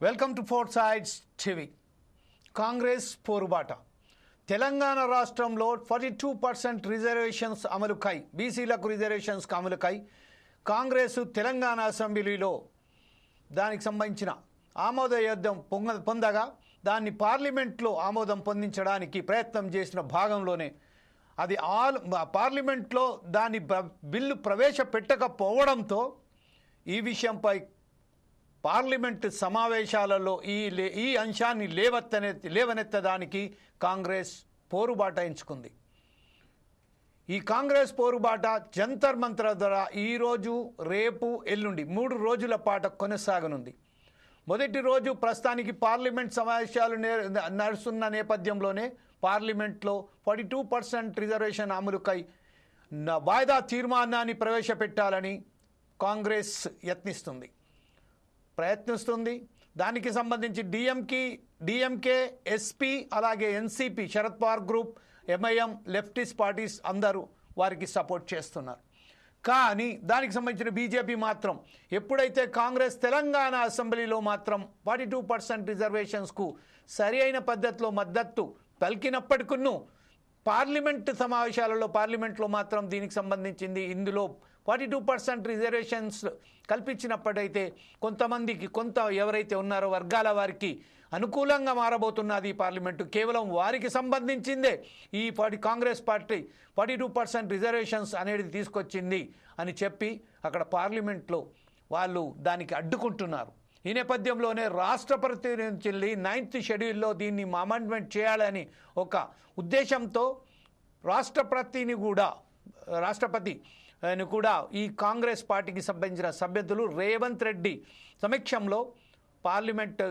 Welcome to four sides TV. Congress పోరుబాట. తెలంగాణ రాష్ట్రంలో 42% reservations అమలుకై, బీసీలకు రిజర్వేషన్స్ అమలుకై కాంగ్రెస్ తెలంగాణ అసెంబ్లీలో దానికి సంబంధించిన ఆమోదయోగ్యం పొందగా దాన్ని పార్లమెంట్లో ఆమోదం పొందించడానికి ప్రయత్నం చేసిన భాగంలోనే అది పార్లమెంట్లో దాని బిల్లు ప్రవేశపెట్టకపోవడంతో ఈ విషయంపై పార్లమెంటు సమావేశాలలో ఈ అంశాన్ని లేవనెత్తడానికి కాంగ్రెస్ పోరుబాట ఎంచుకుంది. ఈ కాంగ్రెస్ పోరుబాట జంతర్ మంతర్ ద్వారా ఈరోజు, రేపు, ఎల్లుండి 3 రోజుల పాటు కొనసాగనుంది. మొదటి రోజు ప్రస్తుతానికి పార్లమెంట్ సమావేశాలు నడుస్తున్న నేపథ్యంలోనే పార్లమెంట్లో 42% రిజర్వేషన్ అమలుకై వాయిదా తీర్మానాన్ని ప్రవేశపెట్టాలని కాంగ్రెస్ ప్రయత్నిస్తుంది. దానికి సంబంధించి డిఎంకే, ఎస్పీ, అలాగే NCP, Sharad Pawar group, MIM, leftist parties అందరూ వారికి సపోర్ట్ చేస్తున్నారు. కానీ దానికి సంబంధించిన బీజేపీ మాత్రం ఎప్పుడైతే కాంగ్రెస్ తెలంగాణ అసెంబ్లీలో మాత్రం 42% రిజర్వేషన్స్కు సరి అయిన పద్ధతిలో మద్దతు పలికినప్పటికీ పార్లమెంట్లో మాత్రం దీనికి సంబంధించింది ఇందులో 42% రిజర్వేషన్స్ కల్పించినప్పుడైతే కొంతమందికి ఎవరైతే ఉన్నారో వర్గాల వారికి అనుకూలంగా మారబోతున్నది ఈ పార్లమెంటు. కేవలం వారికి సంబంధించిందే ఈ కాంగ్రెస్ పార్టీ 42% రిజర్వేషన్స్ అనేది తీసుకొచ్చింది అని చెప్పి అక్కడ పార్లమెంట్లో వాళ్ళు దానికి అడ్డుకుంటున్నారు. ఈ నేపథ్యంలోనే రాష్ట్రపతి నుంచి 9th షెడ్యూల్లో దీన్ని అమెండ్మెంట్ చేయాలని ఒక ఉద్దేశంతో రాష్ట్రపతిని కూడా ఈ కాంగ్రెస్ పార్టీకి సంబంధించిన సభ్యులు రేవంత్ రెడ్డి సమక్షంలో పార్లమెంట్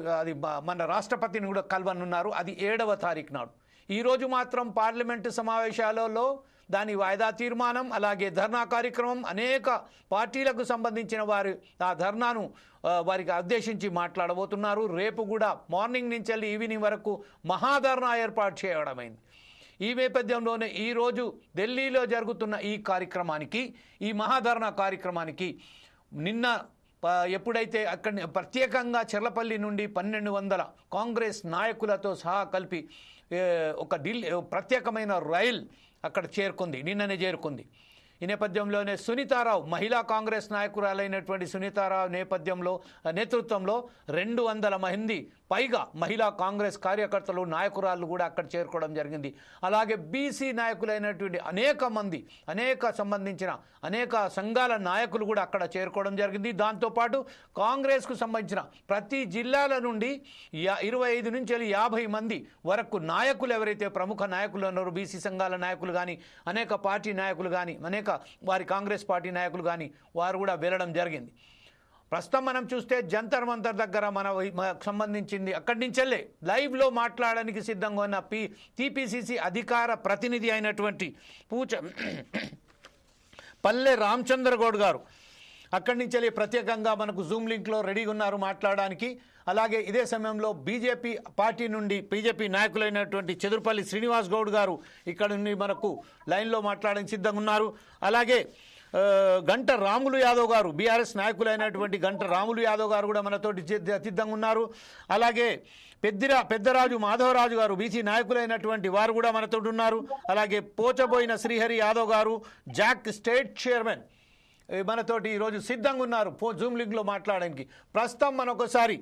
మన రాష్ట్రపతిని కూడా కలవనున్నారు. అది 7వ తారీఖు నాడు. ఈరోజు మాత్రం పార్లమెంటు సమావేశాలలో దాని వాయిదా తీర్మానం, అలాగే ధర్నా కార్యక్రమం, అనేక పార్టీలకు సంబంధించిన వారు ఆ ధర్నాను వారికి ఉద్దేశించి మాట్లాడబోతున్నారు. రేపు కూడా మార్నింగ్ నుంచి వెళ్ళి ఈవినింగ్ వరకు మహాధర్నా ఏర్పాటు చేయడమైంది. ఈ నేపథ్యంలోనే ఈరోజు ఢిల్లీలో జరుగుతున్న ఈ మహాధర్నా కార్యక్రమానికి నిన్న ఎప్పుడైతే అక్కడ ప్రత్యేకంగా చెర్లపల్లి నుండి 1200 కాంగ్రెస్ నాయకులతో సహా కలిపి ఒక ప్రత్యేకమైన రైలు అక్కడ నిన్ననే చేరుకుంది. ఈ నేపథ్యంలోనే సునీతారావు, మహిళా కాంగ్రెస్ నాయకురాలైనటువంటి సునీతారావు నేతృత్వంలో 200 మంది పైగా మహిళా కాంగ్రెస్ కార్యకర్తలు, నాయకురాళ్ళు కూడా అక్కడ చేరుకోవడం జరిగింది. అలాగే బీసీ నాయకులైనటువంటి అనేక సంఘాల నాయకులు కూడా అక్కడ చేరుకోవడం జరిగింది. దాంతోపాటు కాంగ్రెస్కు సంబంధించిన ప్రతి జిల్లాల నుండి 25 నుంచి 50 మంది వరకు నాయకులు, ఎవరైతే ప్రముఖ నాయకులు ఉన్నారో, బీసీ సంఘాల నాయకులు కానీ, అనేక పార్టీ నాయకులు కానీ, వారి కాంగ్రెస్ పార్టీ నాయకులు కానీ వారు కూడా వెళ్ళడం జరిగింది. ప్రస్తుతం మనం చూస్తే జంతర్ మంతర్ దగ్గర మనకు సంబంధించింది అక్కడి నుంచెల్లే లైవ్లో మాట్లాడడానికి సిద్ధంగా ఉన్న టీపీసీసీ అధికార ప్రతినిధి అయినటువంటి పల్లె రామచంద్ర గౌడ్ గారు అక్కడి నుంచి ప్రత్యేకంగా మనకు జూమ్ లింక్లో రెడీగా ఉన్నారు మాట్లాడడానికి. అలాగే ఇదే సమయంలో బీజేపీ నాయకులైనటువంటి చెదురుపల్లి శ్రీనివాస్ గౌడ్ గారు ఇక్కడ నుండి మనకు లైన్లో మాట్లాడడానికి సిద్ధంగా ఉన్నారు. అలాగే గంట రాములు యాదవ్ గారు, బీఆర్ఎస్ నాయకులైనటువంటి గంట రాములు యాదవ్ గారు కూడా మనతోటి సిద్ధంగా ఉన్నారు. అలాగే పెద్దరాజు మాధవరాజు గారు, బీసీ నాయకులైనటువంటి వారు కూడా మనతోటి ఉన్నారు. అలాగే పోచబోయిన శ్రీహరి యాదవ్ గారు, జాక్ స్టేట్ చైర్మన్ మనతోటి ఈరోజు సిద్ధంగా ఉన్నారు జూమ్ లింక్లో మాట్లాడడానికి. ప్రస్తుతం మనొకసారి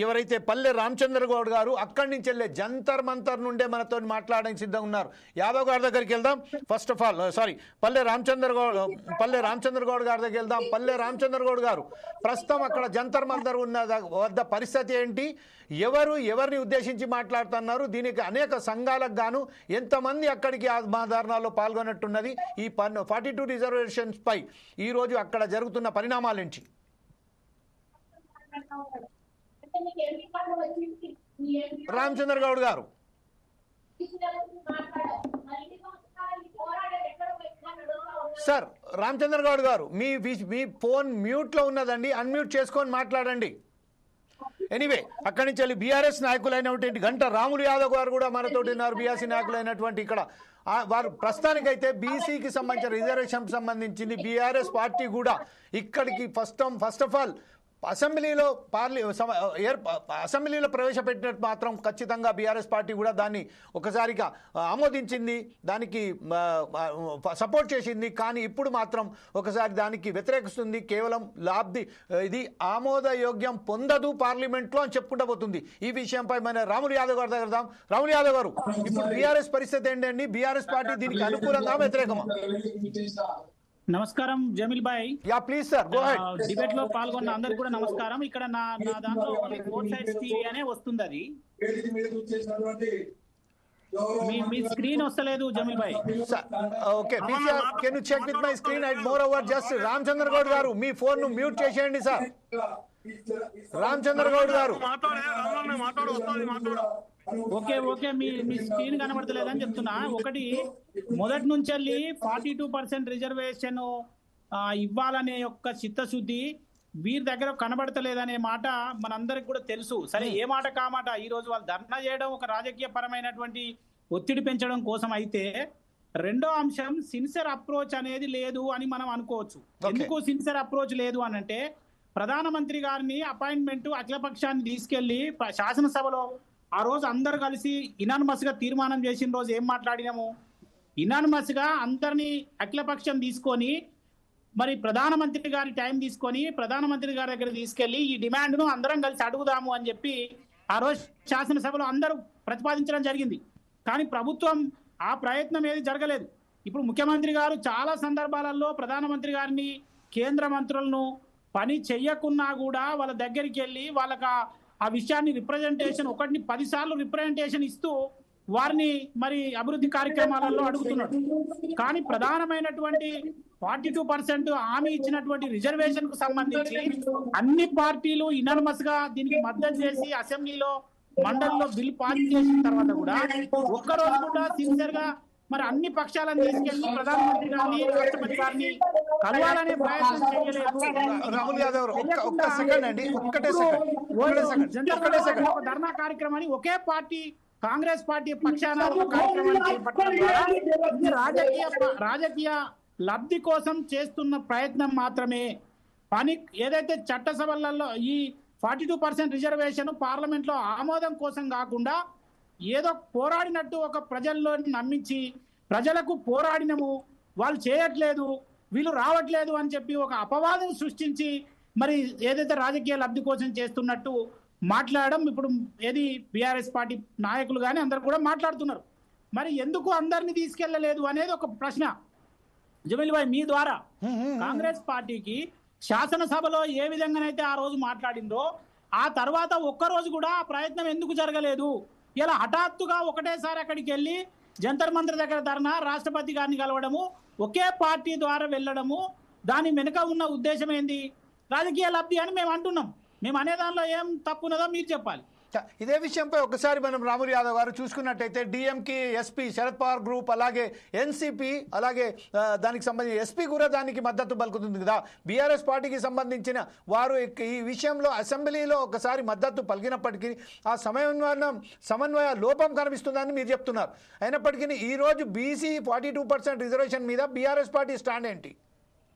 ఎవరైతే పల్లె రామచంద్ర గౌడ్ గారు అక్కడి నుంచి వెళ్ళే జంతర్ మంతర్ నుండే మనతో మాట్లాడడానికి సిద్ధంగా ఉన్నారు. యాదవ్ గారి దగ్గరికి వెళ్దాం. ఫస్ట్ ఆఫ్ ఆల్ పల్లె రామచంద్ర గౌడ్ గారి దగ్గరికి వెళ్దాం. పల్లె రామచంద్ర గౌడ్ గారు, ప్రస్తుతం అక్కడ జంతర్ మంతర్ వద్ద పరిస్థితి ఏంటి? ఎవరిని ఉద్దేశించి మాట్లాడుతున్నారు? దీనికి అనేక సంఘాలకు గాను ఎంతమంది అక్కడికి ధర్నాలో పాల్గొన్నట్టున్నది? ఈ 42 రిజర్వేషన్స్ పై ఈరోజు అక్కడ జరుగుతున్న పరిణామాలేంటి? రామచంద్ర గౌడ్ గారు, సార్ రామచంద్ర గౌడ్ గారు, మీ ఫోన్ మ్యూట్లో ఉన్నదండి, అన్మ్యూట్ చేసుకొని మాట్లాడండి. ఎనీవే, అక్కడి నుంచి వెళ్ళి బీఆర్ఎస్ నాయకులైనటువంటి గంట రాములు యాదవ్ గారు కూడా మనతోటి ఉన్నారు. బీఆర్సీ నాయకులైనటువంటి ఇక్కడ వారు ప్రస్తుతానికైతే బీసీకి సంబంధించిన రిజర్వేషన్ సంబంధించింది బీఆర్ఎస్ పార్టీ కూడా ఇక్కడికి ఫస్ట్ ఆఫ్ ఆల్ అసెంబ్లీలో అసెంబ్లీలో ప్రవేశపెట్టినట్టు మాత్రం ఖచ్చితంగా బీఆర్ఎస్ పార్టీ కూడా దాన్ని ఒకసారిగా ఆమోదించింది, దానికి సపోర్ట్ చేసింది. కానీ ఇప్పుడు మాత్రం ఒకసారి దానికి వ్యతిరేకిస్తుంది. కేవలం ఇది ఆమోదయోగ్యం పొందదు పార్లమెంట్లో అని చెప్పుకుంటూ పోతుంది. ఈ విషయంపై మన రాములు యాదవ్ గారి దగ్గర దాం. రాములు యాదవ్ గారు, ఇప్పుడు బీఆర్ఎస్ పరిస్థితి ఏంటండి? బీఆర్ఎస్ పార్టీ దీనికి అనుకూలంగా వ్యతిరేకమా? నమస్కారం జమీల్ భాయ్. Ya please sir, go head. Debate లో పాల్గొన్న అందరికి కూడా నమస్కారం. ఇక్కడ నా దాంట్లో ఫోర్ సైడ్స్ టీవీ అనే వస్తుంది. అది మీ స్క్రీన్ వస్తలేదు జమీల్ భాయ్. Okay, can you check with my screen? And moreover just Ramachandra Goud గారు, మీ ఫోన్ ను మ్యూట్ చేసేయండి సార్. రామచంద్ర గౌడ్ గారు, ఓకే మీ స్క్రీన్ కనబడతలేదని చెప్తున్నా. ఒకటి, మొదటి నుంచి 42% రిజర్వేషన్ ఇవ్వాలనే యొక్క చిత్తశుద్ధి వీరి దగ్గర కనబడతలేదనే మాట మనందరికి కూడా తెలుసు. సరే, ఏ మాట కామాట ఈ రోజు వాళ్ళు ధర్నా చేయడం ఒక రాజకీయ పరమైనటువంటి ఒత్తిడి పెంచడం కోసం అయితే, రెండో అంశం సిన్సియర్ అప్రోచ్ అనేది లేదు అని మనం అనుకోవచ్చు. ఎందుకు సిన్సియర్ అప్రోచ్ లేదు అని అంటే, ప్రధానమంత్రి గారిని అపాయింట్మెంట్ అఖిలపక్షాన్ని తీసుకెళ్లి శాసనసభలో ఆ రోజు అందరు కలిసి ఇనానిమస్ గా తీర్మానం చేసిన రోజు ఏం మాట్లాడినాము? ఇనానిమస్ గా అందరినీ అఖిలపక్షం తీసుకొని మరి ప్రధానమంత్రి గారి టైం తీసుకొని ప్రధానమంత్రి గారి దగ్గర తీసుకెళ్లి ఈ డిమాండ్ ను అందరం కలిసి అడుగుదాము అని చెప్పి ఆ రోజు శాసనసభలో అందరూ ప్రతిపాదించడం జరిగింది. కానీ ప్రభుత్వం ఆ ప్రయత్నం ఏది జరగలేదు. ఇప్పుడు ముఖ్యమంత్రి గారు చాలా సందర్భాలలో ప్రధానమంత్రి గారిని, కేంద్ర మంత్రులను పని చెయ్యకున్నా కూడా వాళ్ళ దగ్గరికి వెళ్ళి వాళ్ళకి ఆ విషయాన్ని రిప్రజెంటేషన్ 10 సార్లు రిప్రజెంటేషన్ ఇస్తూ వారిని మరి అభివృద్ధి కార్యక్రమాలలో అడుగుతున్నాడు. కానీ ప్రధానమైనటువంటి 42% హామీ ఇచ్చినటువంటి రిజర్వేషన్ కు సంబంధించి అన్ని పార్టీలు ఇనానిమస్ గా దీనికి మద్దతు చేసి అసెంబ్లీలో, మండలిలో బిల్ పాస్ చేసిన తర్వాత కూడా ఒక్కరోజు కూడా సిన్సియర్ గా మరి అన్ని పక్షాలను తీసుకెళ్లి ప్రధానమంత్రి గారిని, రాష్ట్రపతి గారిని కలవాలనే ప్రయత్నం చేయలేదు. రాహుల్ యాదవ్ ఒక్క సెకండ్ అండి, ఒక్కటే సెకండ్. ధర్నా కార్యక్రమాన్ని ఒకే పార్టీ, కాంగ్రెస్ పార్టీ పక్షాన కార్యక్రమాన్ని చేపట్టడం ద్వారా రాజకీయ లబ్ధి కోసం చేస్తున్న ప్రయత్నం మాత్రమే. పని ఏదైతే చట్టసభలలో ఈ 42% రిజర్వేషన్ పార్లమెంట్ లో ఆమోదం కోసం కాకుండా ఏదో పోరాడినట్టు ఒక ప్రజల్లో నమ్మించి ప్రజలకు పోరాడినము, వాళ్ళు చేయట్లేదు, వీళ్ళు రావట్లేదు అని చెప్పి ఒక అపవాదం సృష్టించి మరి ఏదైతే రాజకీయ లబ్ధి కోసం చేస్తున్నట్టు మాట్లాడడం ఇప్పుడు ఏది బీఆర్ఎస్ పార్టీ నాయకులు కానీ అందరు కూడా మాట్లాడుతున్నారు. మరి ఎందుకు అందరినీ తీసుకెళ్లలేదు అనేది ఒక ప్రశ్న. జమీల్ భాయ్, మీ ద్వారా కాంగ్రెస్ పార్టీకి శాసనసభలో ఏ విధంగానైతే ఆ రోజు మాట్లాడిందో ఆ తర్వాత ఒక్కరోజు కూడా ఆ ప్రయత్నం ఎందుకు జరగలేదు? ఇలా హఠాత్తుగా ఒకటేసారి అక్కడికి వెళ్ళి జంతర్ మంత్రి దగ్గర ధర్నా, రాష్ట్రపతి గారిని కలవడము, ఒకే పార్టీ ద్వారా వెళ్ళడము, దాని వెనుక ఉన్న ఉద్దేశం ఏంది? రాజకీయ లబ్ధి అని మేము అంటున్నాం. మేము అనే దానిలో ఏం తప్పున్నదో మీరు చెప్పాలి. ఇదే విషయంపై ఒకసారి మనం రాములు యాదవ్ గారు చూసుకున్నట్టయితే DMK, SP, Sharad Pawar group, అలాగే ఎన్సీపీ, అలాగే దానికి సంబంధించి ఎస్పీ కూడా దానికి మద్దతు పలుకుతుంది కదా. బీఆర్ఎస్ పార్టీకి సంబంధించిన వారు ఈ విషయంలో అసెంబ్లీలో ఒకసారి మద్దతు పలికినప్పటికీ ఆ సమన్వయ లోపం కనిపిస్తుందని మీరు చెప్తున్నారు. అయినప్పటికీ ఈరోజు బీసీ 42% రిజర్వేషన్ మీద బీఆర్ఎస్ పార్టీ స్టాండ్ ఏంటి?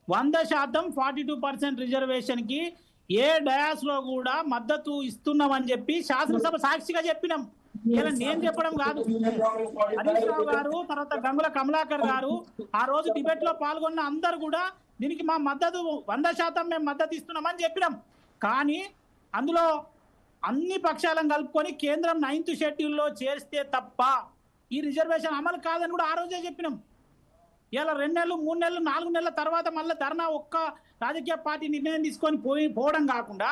100% 42% రిజర్వేషన్ కి ఏ డయాస్ లో కూడా మద్దతు ఇస్తున్నామని చెప్పి శాసనసభ సాక్షిగా చెప్పినాం. ఇలా నేను చెప్పడం కాదు, హరీష్ రావు గారు, తర్వాత గంగుల కమలాకర్ గారు ఆ రోజు డిబేట్ లో పాల్గొన్న అందరు కూడా దీనికి మా మద్దతు 100% మేము మద్దతు ఇస్తున్నామని చెప్పినాం. కానీ అందులో అన్ని పక్షాలను కలుపుకొని కేంద్రం 9th షెడ్యూల్లో చేస్తే తప్ప ఈ రిజర్వేషన్ అమలు కాదని కూడా ఆ రోజే చెప్పినాం. ఇలా 2 నెలలు, 3 నెలలు, 4 నెలల తర్వాత మళ్ళీ ధర్నా ఒక్క రాజకీయ పార్టీ నిర్ణయం తీసుకొని పోవడం కాకుండా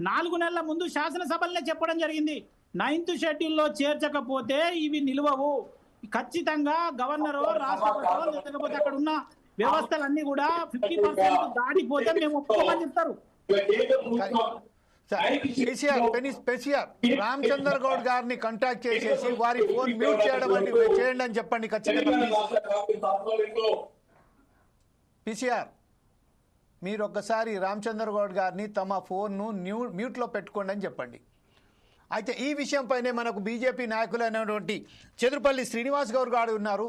4 నెలల ముందు శాసనసభలనే చెప్పడం జరిగింది. 9th షెడ్యూల్లో చేర్చకపోతే ఇవి నిలువవు, ఖచ్చితంగా గవర్నరో, రాష్ట్రపతిలో, లేకపోతే అక్కడ ఉన్న వ్యవస్థలన్నీ కూడా 50% దాటిపోతే మేము ఒప్పుకోమని చెప్తారు. రామచంద్ర గౌడ్ గారిని కాంటాక్ట్ చేసేసి వారి ఫోన్ మ్యూట్ చేయడం చేయండి అని చెప్పండి ఖచ్చితంగా. పిసిఆర్, మీరు ఒక్కసారి రామచంద్ర గౌడ్ గారిని తమ ఫోన్ను మ్యూట్లో పెట్టుకోండి అని చెప్పండి. అయితే ఈ విషయంపైనే మనకు బీజేపీ నాయకులైనటువంటి చెదురుపల్లి శ్రీనివాస్ గౌడ్ గారు ఉన్నారు.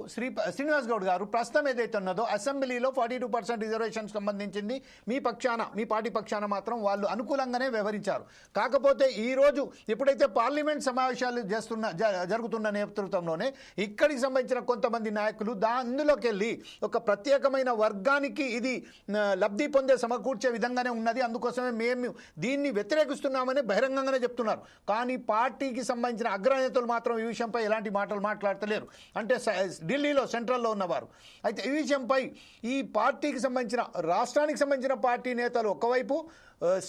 శ్రీనివాస్ గౌడ్ గారు, ప్రస్తుతం ఏదైతే ఉన్నదో అసెంబ్లీలో 42% రిజర్వేషన్ సంబంధించింది మీ పార్టీ పక్షాన మాత్రం వాళ్ళు అనుకూలంగానే వ్యవహరించారు. కాకపోతే ఈ రోజు ఎప్పుడైతే పార్లమెంట్ సమావేశాలు జరుగుతున్న నేతృత్వంలోనే ఇక్కడికి సంబంధించిన కొంతమంది నాయకులు అందులోకి వెళ్ళి ఒక ప్రత్యేకమైన వర్గానికి ఇది లబ్ధి పొందే సమకూర్చే విధంగానే ఉన్నది, అందుకోసమే మేము దీన్ని వ్యతిరేకిస్తున్నామని బహిరంగంగానే చెప్తున్నారు. కానీ పార్టీకి సంబంధించిన అగ్రనేతలు మాత్రం ఈ విషయంపై ఎలాంటి మాటలు మాట్లాడతలేరు, అంటే ఢిల్లీలో సెంట్రల్లో ఉన్నవారు. అయితే ఈ విషయంపై ఈ పార్టీకి సంబంధించిన రాష్ట్రానికి సంబంధించిన పార్టీ నేతలు ఒకవైపు,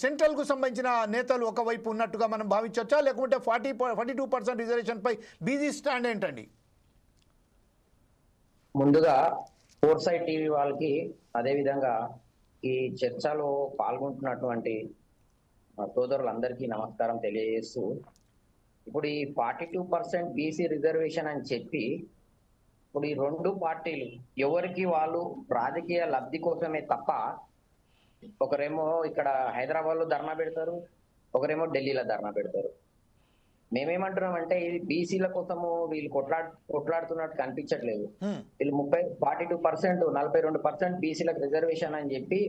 సెంట్రల్కు సంబంధించిన నేతలు ఒకవైపు ఉన్నట్టుగా మనం భావించవచ్చా, లేకుంటే 42% రిజర్వేషన్పై బీజీ స్టాండ్ ఏంటండి? ముందుగా ఫోర్సైట్ టీవీ వాళ్ళకి, అదేవిధంగా ఈ చర్చలో పాల్గొంటున్నటువంటి సోదరులందరికీ నమస్కారం తెలియజేస్తూ, ఇప్పుడు ఈ 42% బీసీ రిజర్వేషన్ అని చెప్పి ఇప్పుడు ఈ రెండు పార్టీలు ఎవరికి వాళ్ళు రాజకీయ లబ్ధి కోసమే తప్ప, ఒకరేమో ఇక్కడ హైదరాబాద్ లో ధర్నా పెడతారు, ఒకరేమో ఢిల్లీలో ధర్నా పెడతారు. మేమేమంటున్నాం అంటే ఇది బీసీల కోసము వీళ్ళు కొట్లాడుతున్నట్టు కనిపించట్లేదు. వీళ్ళు 42% 42% బీసీలకు రిజర్వేషన్ అని చెప్పి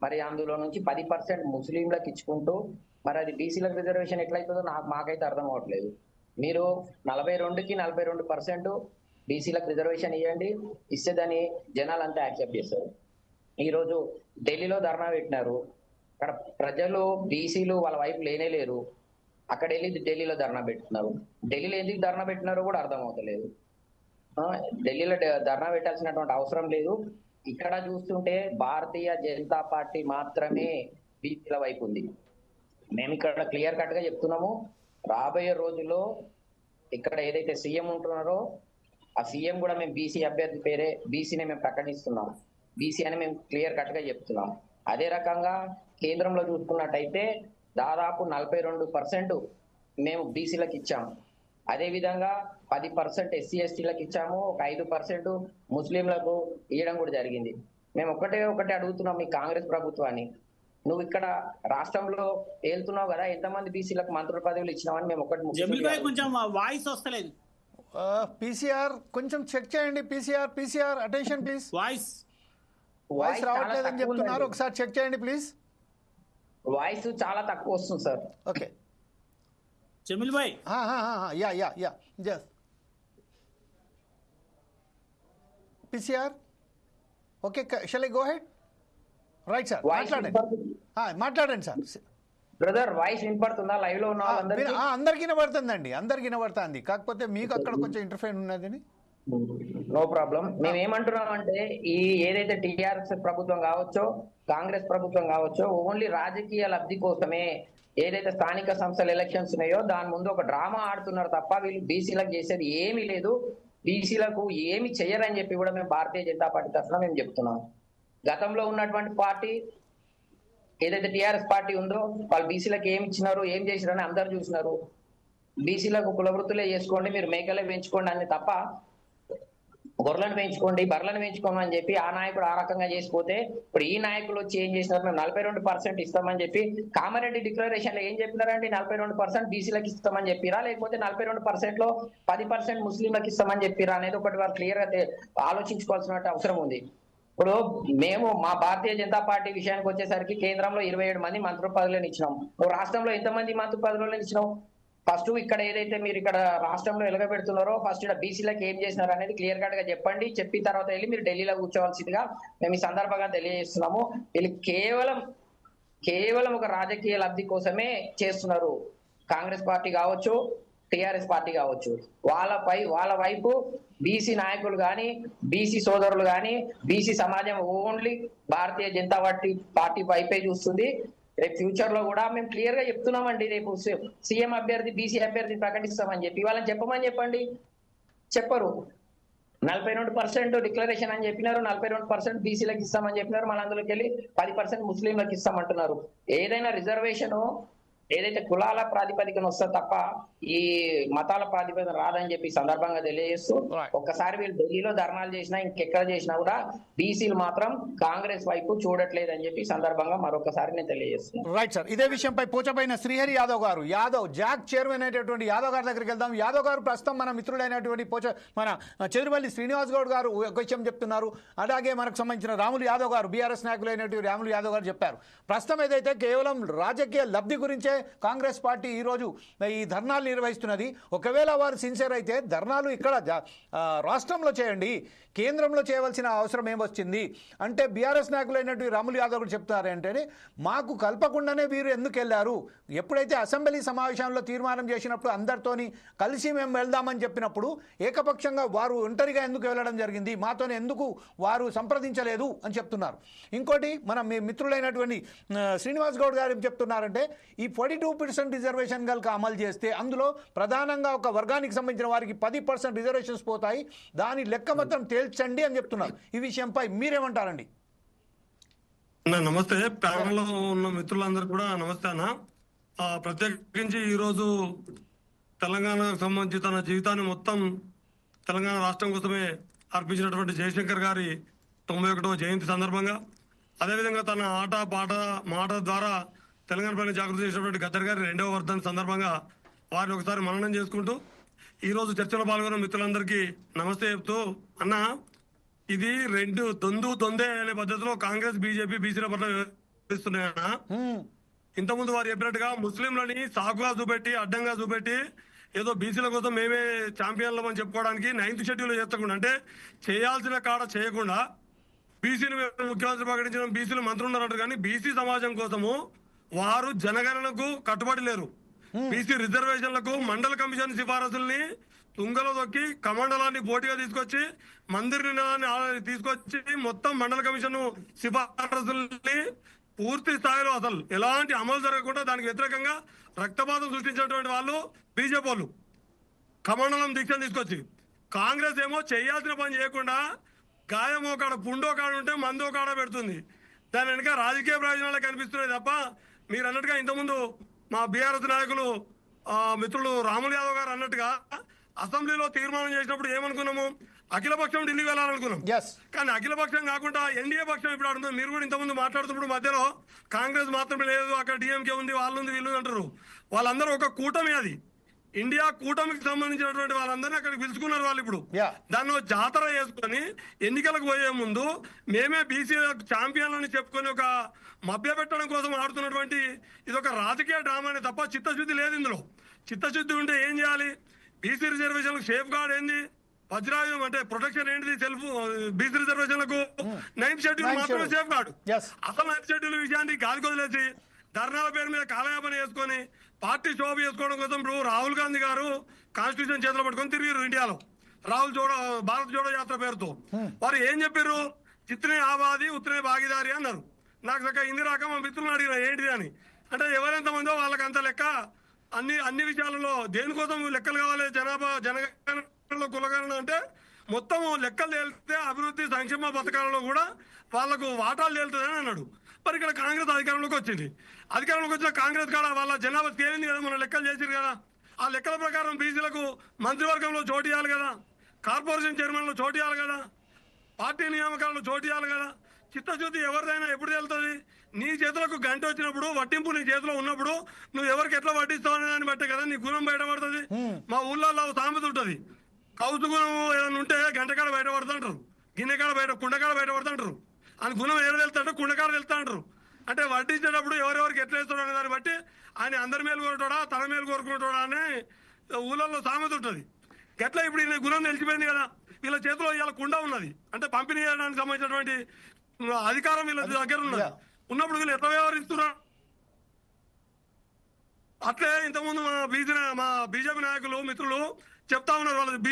మరి అందులో నుంచి 10% ముస్లింలకు ఇచ్చుకుంటూ మరి అది బీసీలకు రిజర్వేషన్ ఎట్లయితుందో మాకైతే అర్థం అవ్వట్లేదు. మీరు 42కి 42% బీసీలకు రిజర్వేషన్ ఇవ్వండి, ఇస్తే దాన్ని జనాలంతా యాక్సెప్ట్ చేస్తారు. ఈరోజు ఢిల్లీలో ధర్నా పెట్టినారు, అక్కడ ప్రజలు బీసీలు వాళ్ళ వైపు లేనేలేరు, అక్కడ వెళ్ళి ఢిల్లీలో ధర్నా పెట్టున్నారు. ఢిల్లీలో ఎందుకు ధర్నా పెట్టినారో కూడా అర్థం అవుతలేదు. ఢిల్లీలో ధర్నా పెట్టాల్సినటువంటి అవసరం లేదు. ఇక్కడ చూస్తుంటే భారతీయ జనతా పార్టీ మాత్రమే బీసీల వైపు ఉంది. మేము ఇక్కడ క్లియర్ కట్ గా చెప్తున్నాము, రాబోయే రోజుల్లో ఇక్కడ ఏదైతే సీఎం ఉంటున్నారో ఆ సీఎం కూడా మేము బీసీ అభ్యర్థి పేరే బీసీని మేము ప్రకటిస్తున్నాం, బీసీ అని మేము క్లియర్ కట్ గా చెప్తున్నాం. అదే రకంగా కేంద్రంలో చూసుకున్నట్టయితే దాదాపు 42% మేము బీసీలకు ఇచ్చాము. అదే విధంగా 10% ఎస్సీ ఎస్టీలకు ఇచ్చాము, ఒక 5% ముస్లింలకు ఇవ్వడం కూడా జరిగింది. మేము ఒకటే అడుగుతున్నాం మీ కాంగ్రెస్ ప్రభుత్వాన్ని, నువ్వు ఇక్కడ రాష్ట్రంలో వెళ్తున్నావు కదా, ఎంతమంది బీసీలకు మంత్రుల పదవులు ఇచ్చినావని మేము కొంచెం వాయిస్ వస్తలేదు. పీసీఆర్ కొంచెం చెక్ చేయండి. PCR attention please. వాయిస్ రావట్లేదని చెప్తున్నారు, ఒకసారి చెక్ చేయండి ప్లీజ్. వాయిస్ చాలా తక్కువ వస్తుంది సార్. ఓకే జమీల్ భాయ్, yeah just PCR. Okay, shall I go head? Right sir, మాట్లాడండి సార్. బ్రదర్ వాయిస్ వినపడుతుందా? లైవ్ లో ఉన్న అందరికి వినబడుతుందండి, అందరికి వినబడుతుంది, కాకపోతే మీకు అక్కడ కొంచెం ఇంటర్ఫేర్ ఉన్నదని. No problem. మేము ఏమంటున్నాం అంటే ఈ ఏదైతే టీఆర్ఎస్ ప్రభుత్వం కావచ్చో కాంగ్రెస్ ప్రభుత్వం కావచ్చో ఓన్లీ రాజకీయ లబ్ధి కోసమే ఏదైతే స్థానిక సంస్థల ఎలక్షన్స్ ఉన్నాయో దాని ముందు ఒక డ్రామా ఆడుతున్నారు తప్ప వీళ్ళు బీసీలకు చేసేది ఏమీ లేదు, బీసీలకు ఏమి చెయ్యరని చెప్పి కూడా మేము భారతీయ జనతా పార్టీ తరఫున మేము చెప్తున్నాం. గతంలో ఉన్నటువంటి పార్టీ ఏదైతే టీఆర్ఎస్ పార్టీ ఉందో వాళ్ళు బీసీలకు ఏమి ఇచ్చినారు, ఏం చేసినారని అందరు చూసినారు. బీసీలకు కులవృత్తులే చేసుకోండి, మీరు మేకలే పెంచుకోండి అని తప్ప గొర్రెలను పెంచుకోండి, బర్రెలను పెంచుకోండి అని చెప్పి ఆ నాయకుడు ఆ రకంగా చేసిపోతే ఇప్పుడు ఈ నాయకులు వచ్చి ఏం చేసినారు, మేము 42% ఇస్తామని చెప్పి కామారెడ్డి డిక్లరేషన్ లో ఏం చెప్పినారండి? 42% బీసీలకు ఇస్తామని చెప్పిరా, లేకపోతే 42% లో 10% ముస్లింలకు ఇస్తామని చెప్పిరా అనేది ఒకటి వారు క్లియర్ గా ఆలోచించుకోవాల్సిన అవసరం ఉంది. ఇప్పుడు మేము మా భారతీయ జనతా పార్టీ విషయానికి వచ్చేసరికి కేంద్రంలో 27 మంది మంత్రి పదవులను ఇచ్చినాం. నువ్వు రాష్ట్రంలో ఎంతమంది మంత్రి పదవులను ఇచ్చినావు? ఫస్ట్ ఇక్కడ ఏదైతే మీరు ఇక్కడ రాష్ట్రంలో ఎలగబెడుతున్నారో ఫస్ట్ ఇక్కడ బీసీలకు ఏం చేసినారు అనేది క్లియర్ కట్ గా చెప్పండి. చెప్పిన తర్వాత వెళ్ళి మీరు ఢిల్లీలో కూర్చోవలసిందిగా మేము ఈ సందర్భంగా తెలియజేస్తున్నాము. వీళ్ళు కేవలం ఒక రాజకీయ లబ్ధి కోసమే చేస్తున్నారు. కాంగ్రెస్ పార్టీ కావచ్చు, టిఆర్ఎస్ పార్టీ కావచ్చు, వాళ్ళ వైపు బీసీ నాయకులు కానీ బీసీ సోదరులు కానీ బీసీ సమాజం ఓన్లీ భారతీయ జనతా పార్టీ వైపే చూస్తుంది. రేపు ఫ్యూచర్ లో కూడా మేము క్లియర్ గా చెప్తున్నామండి, రేపు సీఎం అభ్యర్థి బీసీ అభ్యర్థిని ప్రకటిస్తామని చెప్పి వాళ్ళని చెప్పమని చెప్పండి. చెప్పరు. 42% డిక్లరేషన్ అని చెప్పినారు, 42% బీసీలకు ఇస్తామని చెప్పినారు, మళ్ళీ అందులోకి వెళ్ళి 10% ముస్లింలకు ఇస్తామంటున్నారు. ఏదైనా రిజర్వేషన్ ఏదైతే కులాల ప్రాతిపదికన వస్తే తప్ప ఈ మతాల ప్రాతిపదికన రాదని చెప్పి ఈ సందర్భంగా తెలియజేస్తూ, Right. ఒక్కసారి వీళ్ళు ఢిల్లీలో ధర్నాలు చేసినా ఇంకెక్కడ చేసినా కూడా బీసీలు మాత్రం కాంగ్రెస్ వైపు చూడట్లేదని చెప్పి ఈ సందర్భంగా మరొకసారి నేను తెలియజేస్తున్నాను. రైట్ సార్, ఇదే విషయంపై పోచపైన శ్రీహరి యాదవ్ గారు, యాదవ్ జాక్ చైర్మన్ అయినటువంటి యాదవ్ గారి దగ్గరికి వెళ్దాం. యాదవ్ గారు ప్రస్తుతం మన మిత్రుడైనటువంటి మన చెదురుపల్లి శ్రీనివాస్ గౌడ్ గారు ఒక విషయం చెప్తున్నారు. అలాగే మనకు సంబంధించిన రాములు యాదవ్ గారు, బీఆర్ఎస్ నాయకులైనటువంటి రాములు యాదవ్ గారు చెప్పారు. ప్రస్తుతం ఏదైతే కేవలం రాజకీయ లబ్ధి గురించే కాంగ్రెస్ పార్టీ ఈరోజు ఈ ధర్నాలు నిర్వహిస్తున్నది. ఒకవేళ వారు సిన్సియర్ అయితే ధర్నాలు ఇక్కడ రాష్ట్రంలో చేయండి, కేంద్రంలో చేయవలసిన అవసరం ఏమొచ్చింది అంటే బీఆర్ఎస్ నాయకులైనటువంటి రాములు యాదవ్ కూడా చెప్తున్నారు ఏంటంటే, మాకు కల్పకుండానే వీరు ఎందుకు వెళ్ళారు, ఎప్పుడైతే అసెంబ్లీ సమావేశంలో తీర్మానం చేసినప్పుడు అందరితోని కలిసి మేము వెళ్దామని చెప్పినప్పుడు ఏకపక్షంగా వారు ఒంటరిగా ఎందుకు వెళ్ళడం జరిగింది, మాతోనే ఎందుకు వారు సంప్రదించలేదు అని చెప్తున్నారు. ఇంకోటి మన మిత్రులైనటువంటి శ్రీనివాస్ గౌడ్ గారు ఏం చెప్తున్నారంటే, ఈ 42% రిజర్వేషన్ కనుక అమలు చేస్తే అందులో ప్రధానంగా ఒక వర్గానికి సంబంధించిన వారికి 10% రిజర్వేషన్స్ పోతాయి, దాని లెక్క మొత్తం తేల్చండి అని చెప్తున్నారు. ఈ విషయంపై మీరేమంటారండి? నమస్తే, ప్యానల్లో ఉన్న మిత్రులందరూ కూడా నమస్తే అన్న. ప్రత్యేకించి ఈరోజు తెలంగాణకు సంబంధించి తన జీవితాన్ని మొత్తం తెలంగాణ రాష్ట్రం కోసమే అర్పించినటువంటి జయశంకర్ గారి 91వ జయంతి సందర్భంగా, అదేవిధంగా తన ఆట పాట మాట ద్వారా తెలంగాణ పైన జాగృతి చేసినటువంటి గద్దర్ గారి 2వ వర్ధంతి సందర్భంగా వారిని ఒకసారి మననం చేసుకుంటూ ఈరోజు చర్చలో పాల్గొన్న మిత్రులందరికీ నమస్తే చెప్తూ, అన్న ఇది దొందే అనే పద్ధతిలో కాంగ్రెస్ బీజేపీ బీసీల పట్ల వ్యవహరిస్తున్నాయన్న. ఇంతకుముందు వారు చెప్పినట్టుగా ముస్లింలని సాకుగా చూపెట్టి అడ్డంగా చూపెట్టి ఏదో బీసీల కోసం మేమే ఛాంపియన్లం అని చెప్పుకోవడానికి 9th షెడ్యూల్ చేస్తకుండా, అంటే చేయాల్సిన కాడ చేయకుండా బీసీలు ముఖ్యమంత్రి ప్రకటించిన బీసీలు మంత్రులు ఉన్నారంటారు, కానీ బీసీ సమాజం కోసము వారు జనగణనకు కట్టుబడి లేరు. బీసీ రిజర్వేషన్లకు మండల కమిషన్ సిఫారసుల్ని తుంగలో దొక్కి కమండలాన్ని పోటీగా తీసుకొచ్చి మందిర్ నినాదాన్ని తీసుకొచ్చి మొత్తం మండల కమిషన్ సిఫారసుల్ని పూర్తి స్థాయిలో అసలు ఎలాంటి అమలు జరగకుండా దానికి వ్యతిరేకంగా రక్తపాతం సృష్టించినటువంటి వాళ్ళు బీజేపీ వాళ్ళు కమండలం దీక్షను తీసుకొచ్చి, కాంగ్రెస్ ఏమో చేయాల్సిన పని చేయకుండా గాయం ఒక పుండో కాడ ఉంటే మందో కాడ పెడుతుంది. దాని వెనుక రాజకీయ ప్రయోజనాలు కనిపిస్తున్నాయి తప్ప, మీరు అన్నట్టుగా ఇంతకుముందు మా బీఆర్ఎస్ నాయకులు మిత్రులు రాములు యాదవ్ గారు అన్నట్టుగా అసెంబ్లీలో తీర్మానం చేసినప్పుడు ఏమనుకున్నాము, అఖిలపక్షం ఢిల్లీ వెళ్ళాలనుకున్నాం. కానీ అఖిలపక్షం కాకుండా ఎన్డీఏ పక్షం ఇప్పుడు ఆడుతుంది. మీరు కూడా ఇంతకుముందు మాట్లాడుతున్నప్పుడు మధ్యలో కాంగ్రెస్ మాత్రమే లేదు, అక్కడ డిఎంకే ఉంది, వాళ్ళు ఉంది, వీళ్ళు అంటారు. వాళ్ళందరూ ఒక కూటమి, అది ఇండియా కూటమికి సంబంధించినటువంటి వాళ్ళందరినీ అక్కడికి పిలుచుకున్నారు. వాళ్ళు ఇప్పుడు దాన్ని జాతర చేసుకొని ఎన్నికలకు పోయే ముందు మేమే బీసీ ఛాంపియన్లని చెప్పుకొని ఒక మభ్య పెట్టడం కోసం ఆడుతున్నటువంటి ఇది ఒక రాజకీయ డ్రామానే తప్ప చిత్తశుద్ధి లేదు ఇందులో. చిత్తశుద్ధి ఉంటే ఏం చేయాలి? బీసీ రిజర్వేషన్లకు సేఫ్ గార్డ్ ఏంది, వజ్రాయుధం అంటే ప్రొటెక్షన్ ఏంటిది, సెల్ఫ్ బీసీ రిజర్వేషన్లకు 9th షెడ్యూల్ మాత్రమే సేఫ్ గార్డ్. అసలు 9th షెడ్యూల్ విషయాన్ని గాలికి వదిలేసి ధర్నాల పేరు మీద కాలయాపన చేసుకొని పార్టీ శోభ చేసుకోవడం కోసం ఇప్పుడు రాహుల్ గాంధీ గారు కాన్స్టిట్యూషన్ చేతిలో పట్టుకొని తిరిగారు ఇండియాలో, భారత్ జోడో యాత్ర పేరుతో. వారు ఏం చెప్పారు, చిత్రే ఆబాది ఉత్తరే భాగీదారి అన్నారు. నాకు చక్కగా హిందీ రాక మా మిత్రులను అడిగిన ఏంటిది అని, అంటే ఎవరెంత మందో వాళ్ళకి అంత లెక్క. అన్ని విషయాలలో దేనికోసం లెక్కలు కావాలి, జనగణనలో కులగణన అంటే మొత్తం లెక్కలు తేలితే అభివృద్ధి సంక్షేమ పథకాలలో కూడా వాళ్లకు వాటాలు తేలుతుందని అన్నాడు. మరి ఇక్కడ కాంగ్రెస్ అధికారంలోకి వచ్చింది. అధికారంలోకి వచ్చిన కాంగ్రెస్ కాడ వాళ్ళ జనాభా తేలింది కదా, మన లెక్కలు చేసారు కదా. ఆ లెక్కల ప్రకారం బీసీలకు మంత్రివర్గంలో చోటు ఇవ్వాలి కదా, కార్పొరేషన్ చైర్మన్లో చోటు ఇవ్వాలి కదా, పార్టీ నియామకాలలో చోటు ఇవ్వాలి కదా. చిత్తశుద్ధి ఎవరిదైనా ఎప్పుడు తెలుస్తుంది? నీ చేతులకు గంట వచ్చినప్పుడు, వడ్డింపు నీ చేతిలో ఉన్నప్పుడు నువ్వు ఎవరికి ఎట్లా వడ్డిస్తావు అనే దాన్ని బట్టే కదా నీ గుణం బయటపడుతుంది. మా ఊళ్ళో సామెత ఉంటుంది, కౌతు గుణం ఏదైనా ఉంటే గంటకాడ బయటపడుతుంటారు, గిన్నెకాడ కుండకాడ బయటపడుతుంటారు. అని గుణం ఏదో వెళ్తాడు, కుండకాడ వెళ్తా అంటారు. అంటే వడ్డించేటప్పుడు ఎవరెవరికి ఎట్లా వేస్తాడు అనే దాన్ని బట్టి ఆయన అందరి మేలు కోరుతాడా తన మేలు కోరుకుంటాడా అనే ఊళ్ళల్లో సామెత ఉంటుంది. ఎట్లా ఇప్పుడు ఈయన గుణం తెలిసిపోయింది కదా, వీళ్ళ చేతిలో ఇవాళ కుండ ఉన్నది, అంటే పంపిణీ చేయడానికి సంబంధించినటువంటి అధికారం వీళ్ళ దగ్గర ఉన్నది. ఉన్నప్పుడు వీళ్ళు ఎట్లా వ్యవహరిస్తున్నారు? అట్లే ఇంతకుముందు మా బీజేపీ నాయకులు మిత్రులు చెప్తా ఉన్నారు, వాళ్ళు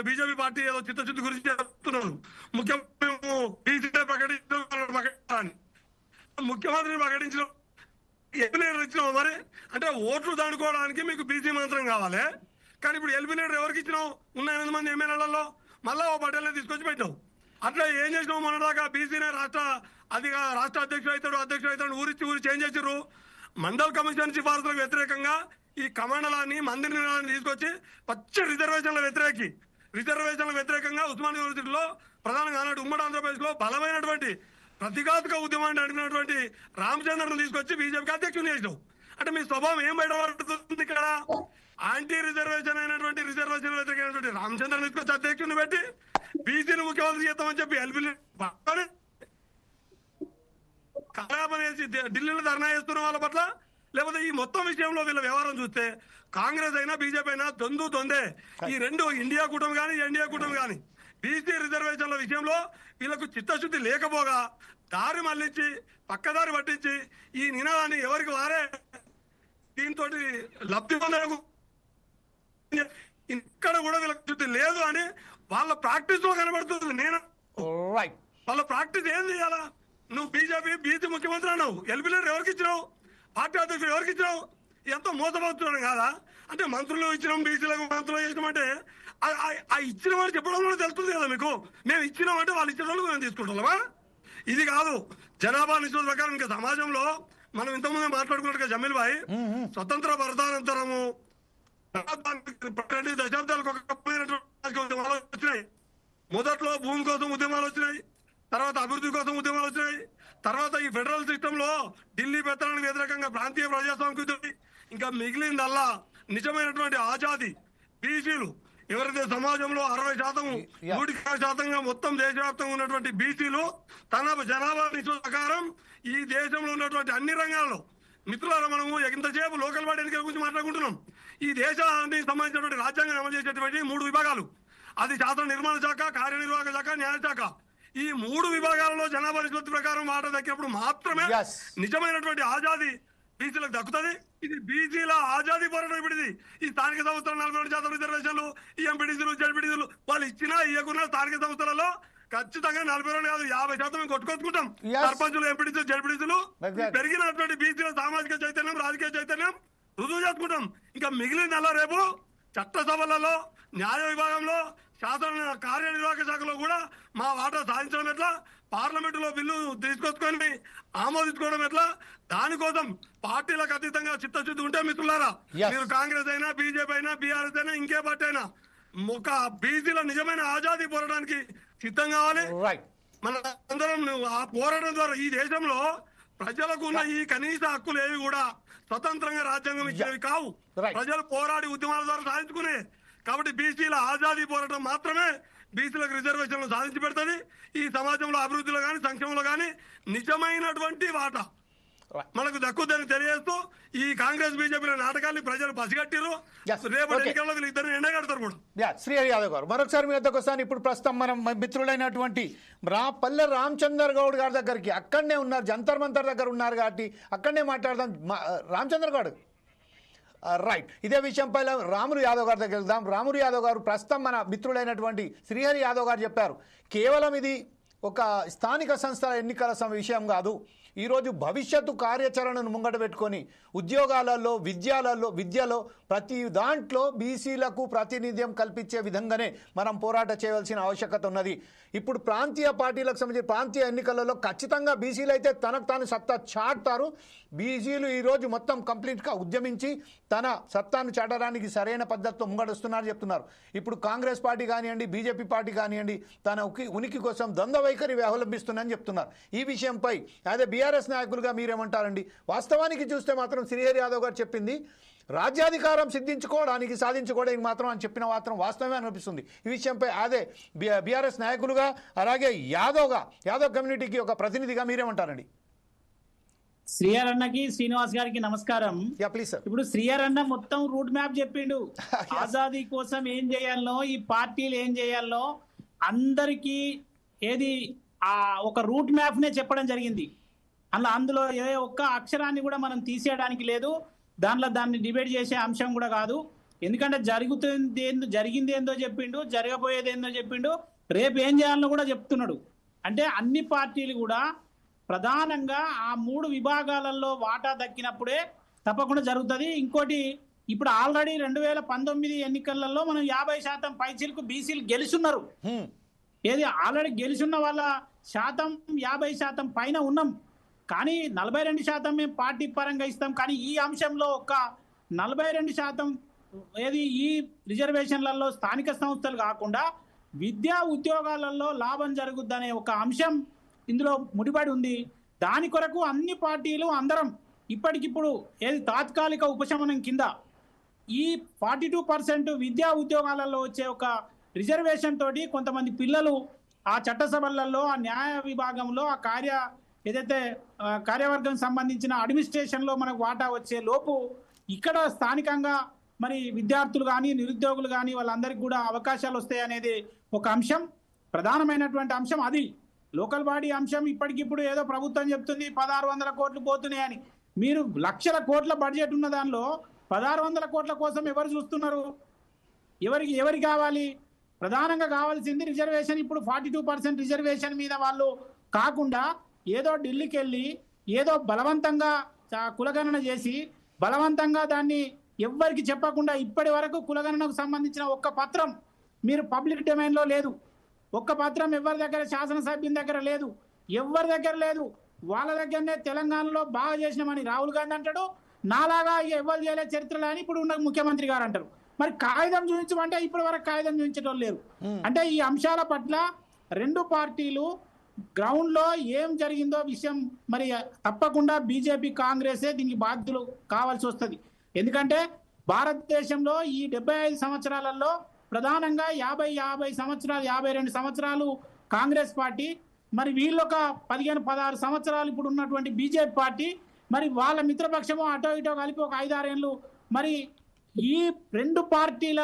బీజేపీ పార్టీ ఏదో చిత్తశుద్ధి గురించి చెప్తున్నారు. ముఖ్యమంత్రి ప్రకటించాలని ముఖ్యమంత్రిని ప్రకటించడం ఎలిమినేటర్ ఇచ్చినావు మరి, అంటే ఓట్లు దండుకోవడానికి మీకు బీసీ మంత్రం కావాలి. కానీ ఇప్పుడు ఎలిమినేటర్ ఎవరికి ఇచ్చినావు? ఉన్న 8 మంది ఎమ్మెల్యేలలో మళ్ళా ఓ పటేల్ని తీసుకొచ్చి పెట్టావు. అట్లా ఏం చేసినావు? మొన్నదాకా బీసీనే రాష్ట్ర అధ్యక్షుడు అవుతాడు ఊరిచ్చి చేంజ్ చేసారు. మండల్ కమిషన్ సిఫార్సులకు వ్యతిరేకంగా ఈ కమండలాన్ని మందిరాన్ని తీసుకొచ్చి పచ్చి రిజర్వేషన్ల వ్యతిరేకంగా ఉస్మానియా యూనివర్సిటీలో ప్రధానంగా ఆనాడు ఉమ్మడి ఆంధ్రప్రదేశ్ లో బలమైనటువంటి ప్రతిఘాతుక ఉద్యమాన్ని నడిపినటువంటి రామచంద్రను తీసుకొచ్చి బీజేపీకి అధ్యక్షుని చేసినావు. అంటే మీ స్వభావం ఏం బయటపడుతుంది ఇక్కడ? యాంటీ రిజర్వేషన్ అయినటువంటి రిజర్వేషన్ వ్యతిరేకమైనటువంటి రామచంద్రను తీసుకొచ్చి అధ్యక్షుని పెట్టి బీసీని ముఖ్యమంత్రి చేస్తామని చెప్పి ఎల్పీ కలాపం చేసి ఢిల్లీలో ధర్నా చేస్తున్న వాళ్ళ పట్ల, లేకపోతే ఈ మొత్తం విషయంలో వీళ్ళ వ్యవహారం చూస్తే కాంగ్రెస్ అయినా బీజేపీ అయినా దొందే. ఈ రెండు ఇండియా కూటమి కానీ ఎన్డీఏ కూటమి కానీ బీసీ రిజర్వేషన్ల విషయంలో వీళ్ళకు చిత్తశుద్ధి లేకపోగా దారి మళ్లించి పక్కదారి పట్టించి ఈ నినాదాన్ని ఎవరికి వారే దీంతో లబ్ధి పొందడానికి ఇక్కడ కూడా వీళ్ళకి శుద్ధి లేదు అని వాళ్ళ ప్రాక్టీస్ లో కనబడుతుంది. నేను వాళ్ళ ప్రాక్టీస్ ఏం చేయాలా? నువ్వు బీసీ ముఖ్యమంత్రి అన్నావు, ఎల్పీ లీడర్ ఎవరికి ఇచ్చినావు, పార్టీ అధ్యక్షుడు ఎవరికి ఇచ్చినావు? ఎంతో మోసపోతున్నాడు కాదా? అంటే మంత్రులు ఇచ్చినాం, బీసీలకు మంత్రులు ఇచ్చినామంటే ఆ ఇచ్చిన వాళ్ళు చెప్పడం కూడా తెలుస్తుంది కదా మీకు. మేము ఇచ్చినామంటే వాళ్ళు ఇచ్చిన వాళ్ళు మేము తీసుకుంటున్నామా? ఇది కాదు. జనాభా నిష్పత్తి ప్రకారం ఇంకా సమాజంలో మనం ఇంతకుముందు మాట్లాడుకున్నట్టుగా జమీల్ భాయ్, స్వతంత్ర భారతానంతరము దశాబ్దాలకు ఉద్యమాలు వచ్చినాయి. మొదట్లో భూమి కోసం ఉద్యమాలు వచ్చినాయి, తర్వాత అభివృద్ధి కోసం ఉద్యమాలు వచ్చినాయి, తర్వాత ఈ ఫెడరల్ సిస్టమ్ లో ఢిల్లీ పెత్తనానికి వ్యతిరేకంగా ప్రాంతీయ ప్రజాస్వామ్యం, ఇంకా మిగిలిందల్లా నిజమైనటువంటి ఆజాదీ బీసీలు. ఎవరైతే సమాజంలో 60%, 100% మొత్తం దేశవ్యాప్తంగా ఉన్నటువంటి బీసీలు తన జనాభా నిష్పత్తి ప్రకారం ఈ దేశంలో ఉన్నటువంటి అన్ని రంగాల్లో, మిత్రులారా మనము ఎంతసేపు లోకల్ బాడీ ఎన్నికల గురించి మాట్లాడుకుంటున్నాం. ఈ దేశానికి సంబంధించినటువంటి రాజ్యాంగం అమలు చేసేటువంటి 3 విభాగాలు, అది శాసన నిర్మాణ శాఖ, కార్యనిర్వాహక శాఖ, న్యాయశాఖ. ఈ 3 విభాగాలలో జనాభా నిష్పత్తి ప్రకారం వాటా దక్కినప్పుడు మాత్రమే నిజమైనటువంటి ఆజాదీ బీసీలకు దక్కుతుంది. ఇది బీసీల ఆజాదీ పోరాటం. ఇప్పుడు ఈ స్థానిక సంస్థలు 42% రిజర్వేషన్లు, ఈ ఎంపీటీసీలు, జడ్పీటీసీలు వాళ్ళు ఇచ్చినా ఇవ్వకున్నా స్థానిక సంస్థలలో ఖచ్చితంగా 42 కాదు 50% కొట్టుకొచ్చుకుంటాం. సర్పంచులు, ఎంపీటీసీలు, జడ్పీటీసీలు పెరిగినటువంటి బీసీల సామాజిక చైతన్యం, రాజకీయ చైతన్యం రుజువు చేసుకుంటాం. ఇంకా మిగిలిన రేపు చట్టసభలలో, న్యాయ విభాగంలో, శాసన కార్యనిర్వాహక శాఖలో కూడా మా వాటా సాధించడం ఎట్లా, పార్లమెంటులో బిల్లు తీసుకొచ్చుకొని ఆమోదించుకోవడం ఎట్లా, దానికోసం పార్టీలకు అతీతంగా చిత్తశుద్ధి ఉంటే మిత్రులారా, మీరు కాంగ్రెస్ అయినా, బీజేపీ అయినా, బీఆర్ఎస్ అయినా, ఇంకే పార్టీ అయినా ఒక బీసీల నిజమైన ఆజాదీ పోరాటానికి సిద్ధం కావాలి. మన అందరం ఆ పోరాటం ద్వారా ఈ దేశంలో ప్రజలకు ఉన్న ఈ కనీస హక్కులు ఏవి కూడా స్వతంత్రంగా రాజ్యాంగం ఇచ్చేవి కావు. ప్రజలు పోరాడి ఉద్యమాల ద్వారా సాధించుకునే. కాబట్టి బీసీల ఆజాదీ పోరాటం మాత్రమే బీసీలకు రిజర్వేషన్లు సాధించి పెడుతుంది. ఈ సమాజంలో అభివృద్ధిలో కానీ, సంక్షేమంలో కానీ నిజమైనటువంటి వాటా మనకు దక్కుద్దని తెలియజేస్తూ ఈ కాంగ్రెస్ బీజేపీల నాటకాన్ని ప్రజలు పసిగట్టిరు. రేపటి ఎన్నికల్లో వీళ్ళు ఇద్దరు ఎండగడతారు కూడా. శ్రీహరి యాదవ్ గారు మరొకసారి మీ వద్దకు వస్తాను. ఇప్పుడు ప్రస్తుతం మనం మిత్రులైనటువంటి పల్లె రామచందర్ గౌడ్ గారి దగ్గరికి అక్కడనే ఉన్నారు, జంతర్ మంతర్ దగ్గర ఉన్నారు కాబట్టి అక్కడనే మాట్లాడదాం. రామచంద్ర గౌడ్ రైట్, ఇదే విషయంపై రాములు యాదవ్ గారి దగ్గర వెళ్దాం. రాములు యాదవ్ గారు ప్రస్తుతం మన మిత్రులైనటువంటి శ్రీహరి యాదవ్ గారు చెప్పారు, కేవలం ఇది ఒక స్థానిక సంస్థల ఎన్నికల విషయం కాదు, ఈరోజు భవిష్యత్తు కార్యాచరణను ముంగట పెట్టుకొని ఉద్యోగాలలో, విద్యలో ప్రతి దాంట్లో బీసీలకు ప్రాతినిధ్యం కల్పించే విధంగానే మనం పోరాటం చేయవలసిన ఆవశ్యకత ఉన్నది. ఇప్పుడు ప్రాంతీయ పార్టీలకు సంబంధించి ప్రాంతీయ ఎన్నికలలో ఖచ్చితంగా బీసీలు అయితే తనకు తాను సత్తా చాటుతారు. బీసీలు ఈరోజు మొత్తం కంప్లీట్గా ఉద్యమించి తన సత్తాను చాటడానికి సరైన పద్ధతితో ముంగడుస్తున్నారని చెప్తున్నారు. ఇప్పుడు కాంగ్రెస్ పార్టీ కానివ్వండి, బీజేపీ పార్టీ కానివ్వండి, తన ఉనికి కోసం ద్వంద్వ వైఖరి అవలంబిస్తుందని చెప్తున్నారు. ఈ విషయంపై అదే బీఆర్ఎస్ నాయకులుగా మీరేమంటారండి? వాస్తవానికి చూస్తే మాత్రం శ్రీహరి యాదవ్ గారు చెప్పింది రాజ్యాధికారం సాధించుకోవడానికి మాత్రం అని చెప్పిన మాత్రం వాస్తవమే అనిపిస్తుంది. ఈ విషయంపై అదే బీఆర్ఎస్ నాయకులుగా అలాగే యాదవ్ కమ్యూనిటీకి ఒక ప్రతినిధిగా మీరేమంటారండి? శ్రీహరి అన్నకి, శ్రీనివాస్ గారికి నమస్కారం. Please sir. ఇప్పుడు శ్రీహరి అన్న మొత్తం రూట్ మ్యాప్ చెప్పిండు. ఆజాదీ కోసం ఏం చేయాలో, ఈ పార్టీలు ఏం చేయాలో అందరికీ ఏది ఒక రూట్ మ్యాప్ నే చెప్పడం జరిగింది. అందులో ఏ ఒక్క అక్షరాన్ని కూడా మనం తీసేయడానికి లేదు. దాన్ని డిబేట్ చేసే అంశం కూడా కాదు. ఎందుకంటే జరిగింది ఏందో చెప్పిండు, జరగబోయేది ఏందో చెప్పిండు, రేపు ఏం చేయాలో కూడా చెప్తున్నాడు. అంటే అన్ని పార్టీలు కూడా ప్రధానంగా ఆ 3 విభాగాలలో వాటా దక్కినప్పుడే తప్పకుండా జరుగుతుంది. ఇంకోటి, ఇప్పుడు ఆల్రెడీ 2019 ఎన్నికలలో మనం 50% పైచీలకు బీసీలు గెలుచున్నారు. ఏది ఆల్రెడీ గెలుచున్న వాళ్ళ శాతం 50% పైన ఉన్నాం. కానీ 42% మేము పార్టీ పరంగా ఇస్తాం, కానీ ఈ అంశంలో ఒక 42% ఏది ఈ రిజర్వేషన్లలో స్థానిక సంస్థలు కాకుండా విద్యా ఉద్యోగాలలో లాభం జరుగుద్దనే ఒక అంశం ఇందులో ముడిపడి ఉంది. దాని కొరకు అన్ని పార్టీలు అందరం ఇప్పటికిప్పుడు ఏది తాత్కాలిక ఉపశమనం కింద ఈ 42% విద్యా ఉద్యోగాలలో వచ్చే ఒక రిజర్వేషన్ తోటి కొంతమంది పిల్లలు ఆ చట్టసభలలో, ఆ న్యాయ విభాగంలో, ఆ ఏదైతే కార్యవర్గం సంబంధించిన అడ్మినిస్ట్రేషన్లో మనకు వాటా వచ్చే లోపు ఇక్కడ స్థానికంగా మరి విద్యార్థులు కానీ నిరుద్యోగులు కానీ వాళ్ళందరికీ కూడా అవకాశాలు వస్తాయి అనేది ఒక అంశం, ప్రధానమైనటువంటి అంశం. అది లోకల్ బాడీ అంశం. ఇప్పటికిప్పుడు ఏదో ప్రభుత్వం చెప్తుంది 1600 కోట్లు పోతున్నాయని. మీరు లక్షల కోట్ల బడ్జెట్ ఉన్న దానిలో 1600 కోట్ల కోసం ఎవరు చూస్తున్నారు? ఎవరికి కావాలి? ప్రధానంగా కావాల్సింది రిజర్వేషన్. ఇప్పుడు 42% రిజర్వేషన్ మీద వాళ్ళు కాకుండా ఏదో ఢిల్లీకి వెళ్ళి ఏదో బలవంతంగా కులగణన చేసి బలవంతంగా దాన్ని ఎవ్వరికి చెప్పకుండా ఇప్పటి వరకు కులగణనకు సంబంధించిన ఒక్క పత్రం మీరు పబ్లిక్ డొమైన్లో లేదు. ఒక్క పత్రం ఎవరి దగ్గర, శాసనసభ్యుని దగ్గర లేదు, ఎవరి దగ్గర లేదు. వాళ్ళ దగ్గరనే తెలంగాణలో బాగా చేసినామని రాహుల్ గాంధీ అంటాడు, నాలాగా ఎవరు చేయలే చరిత్రలో అని ఇప్పుడు ఉన్న ముఖ్యమంత్రి గారు అంటారు. మరి కాగితం చూపించమంటే ఇప్పటి వరకు కాగితం చూపించడం లేరు. అంటే ఈ అంశాల పట్ల రెండు పార్టీలు గ్రౌండ్ లో ఏం జరిగిందో విషయం మరి తప్పకుండా బీజేపీ కాంగ్రెసే దీనికి బాధ్యులు కావాల్సి వస్తుంది. ఎందుకంటే భారతదేశంలో ఈ 75 సంవత్సరాలలో ప్రధానంగా 50 సంవత్సరాలు 52 సంవత్సరాలు కాంగ్రెస్ పార్టీ, మరి వీళ్ళొక 15-16 సంవత్సరాలు ఇప్పుడు ఉన్నటువంటి బీజేపీ పార్టీ, మరి వాళ్ళ మిత్రపక్షము అటో ఇటో కలిపి ఒక 5-6 ఏళ్ళు. మరి ఈ రెండు పార్టీల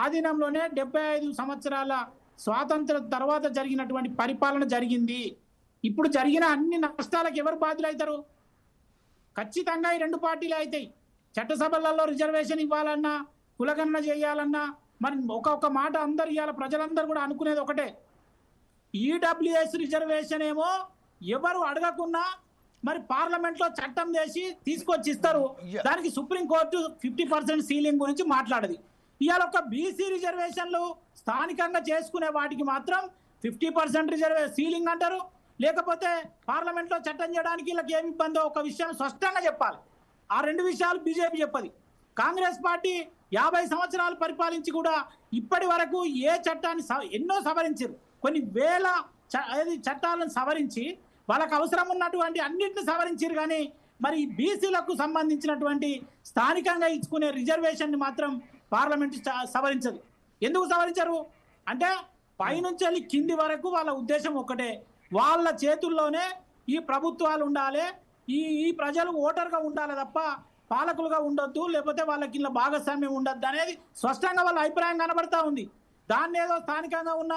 ఆధీనంలోనే 75 సంవత్సరాల స్వాతంత్రం తర్వాత జరిగినటువంటి పరిపాలన జరిగింది. ఇప్పుడు జరిగిన అన్ని నష్టాలకు ఎవరు బాధ్యులవుతారు? ఖచ్చితంగా ఈ రెండు పార్టీలు అవుతాయి. చట్టసభలలో రిజర్వేషన్ ఇవ్వాలన్నా, కులగణన చేయాలన్నా, మరి ఒక మాట అందరు ఇవాళ ప్రజలందరూ కూడా అనుకునేది ఒకటే, ఈడబ్ల్యూఎస్ రిజర్వేషన్ ఏమో ఎవరు అడగకున్నా మరి పార్లమెంట్లో చట్టం చేసి తీసుకొచ్చి ఇస్తారు. దానికి సుప్రీంకోర్టు 50% సీలింగ్ గురించి మాట్లాడది. ఇవాళ ఒక బీసీ రిజర్వేషన్లు స్థానికంగా చేసుకునే వాటికి మాత్రం 50% సీలింగ్ అంటారు. లేకపోతే పార్లమెంట్లో చట్టం చేయడానికి వీళ్ళకి ఏమి ఇబ్బందో ఒక విషయం స్పష్టంగా చెప్పాలి. ఆ రెండు విషయాలు బీజేపీ చెప్పది. కాంగ్రెస్ పార్టీ 50 సంవత్సరాలు పరిపాలించి కూడా ఇప్పటి వరకు ఏ చట్టాన్ని ఎన్నో సవరించారు, కొన్ని వేల చట్టాలను సవరించి వాళ్ళకు అవసరం ఉన్నటువంటి అన్నింటిని సవరించారు. కానీ మరి బీసీలకు సంబంధించినటువంటి స్థానికంగా ఇచ్చుకునే రిజర్వేషన్ మాత్రం పార్లమెంట్ సవరించదు. ఎందుకు సవరించరు అంటే పైనుంచి వెళ్ళి కింది వరకు వాళ్ళ ఉద్దేశం ఒక్కటే, వాళ్ళ చేతుల్లోనే ఈ ప్రభుత్వాలు ఉండాలి, ఈ ప్రజలు ఓటర్గా ఉండాలి తప్ప పాలకులుగా ఉండొద్దు, లేకపోతే వాళ్ళకి ఇలా భాగస్వామ్యం ఉండొద్దు అనేది స్పష్టంగా వాళ్ళ అభిప్రాయం కనబడతా ఉంది. దాన్ని ఏదో స్థానికంగా ఉన్న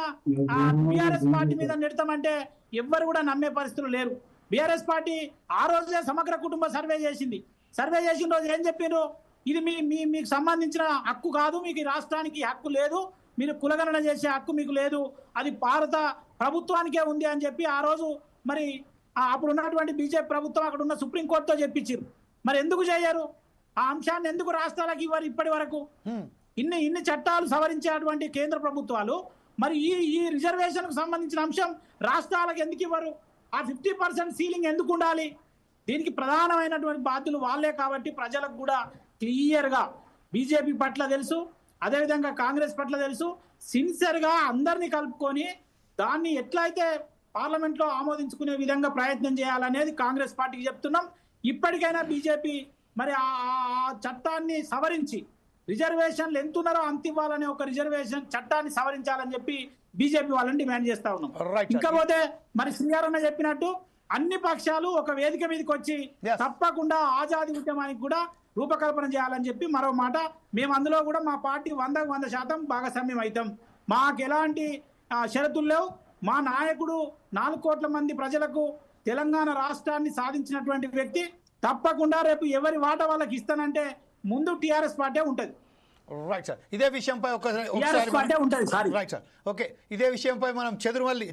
బీఆర్ఎస్ పార్టీ మీద నెడతామంటే ఎవ్వరు కూడా నమ్మే పరిస్థితులు లేరు. బీఆర్ఎస్ పార్టీ ఆ రోజే సమగ్ర కుటుంబ సర్వే చేసింది. సర్వే చేసిన రోజు ఏం చెప్పిండ్రు? ఇది మీకు సంబంధించిన హక్కు కాదు, మీకు ఈ రాష్ట్రానికి హక్కు లేదు, మీరు కులగణన చేసే హక్కు మీకు లేదు, అది భారత ప్రభుత్వానికే ఉంది అని చెప్పి ఆ రోజు మరి అప్పుడు ఉన్నటువంటి బీజేపీ ప్రభుత్వం అక్కడ ఉన్న సుప్రీంకోర్టుతో చెప్పించారు. మరి ఎందుకు చేయరు? ఆ అంశాన్ని ఎందుకు రాష్ట్రాలకు ఇవ్వరు? ఇప్పటి వరకు ఇన్ని చట్టాలు సవరించేటువంటి కేంద్ర ప్రభుత్వాలు మరి ఈ రిజర్వేషన్కు సంబంధించిన అంశం రాష్ట్రాలకు ఎందుకు ఇవ్వరు? ఆ 50% సీలింగ్ ఎందుకు ఉండాలి? దీనికి ప్రధానమైనటువంటి బాధ్యులు వాళ్ళే. కాబట్టి ప్రజలకు కూడా క్లియర్గా బీజేపీ పట్ల తెలుసు, అదేవిధంగా కాంగ్రెస్ పట్ల తెలుసు. సిన్సియర్గా అందరినీ కలుపుకొని దాన్ని ఎట్లయితే పార్లమెంట్లో ఆమోదించుకునే విధంగా ప్రయత్నం చేయాలనేది కాంగ్రెస్ పార్టీకి చెప్తున్నాం. ఇప్పటికైనా బీజేపీ మరి ఆ చట్టాన్ని సవరించి రిజర్వేషన్లు ఎంత ఉన్నారో అంత ఇవ్వాలనే ఒక రిజర్వేషన్ చట్టాన్ని సవరించాలని చెప్పి బీజేపీ వాళ్ళని డిమాండ్ చేస్తా ఉన్నాం. ఇంకపోతే మరి శ్రీగారన్న చెప్పినట్టు అన్ని పక్షాలు ఒక వేదిక మీదకి వచ్చి తప్పకుండా ఆజాదీ ఉద్యమానికి కూడా రూపకల్పన చేయాలని చెప్పి మరో మాట, మేము అందులో కూడా మా పార్టీ 100% భాగస్వామ్యం అవుతాం. మాకు ఎలాంటి షరతులు లేవు. మా నాయకుడు 4 కోట్ల మంది ప్రజలకు తెలంగాణ రాష్ట్రాన్ని సాధించినటువంటి వ్యక్తి. తప్పకుండా రేపు ఎవరి వాటా వాళ్ళకి ఇస్తానంటే ముందు టీఆర్ఎస్ పార్టీ ఉంటుంది. రైట్ సార్, ఇదే విషయంపై రైట్ సార్ ఓకే, ఇదే విషయంపై మనం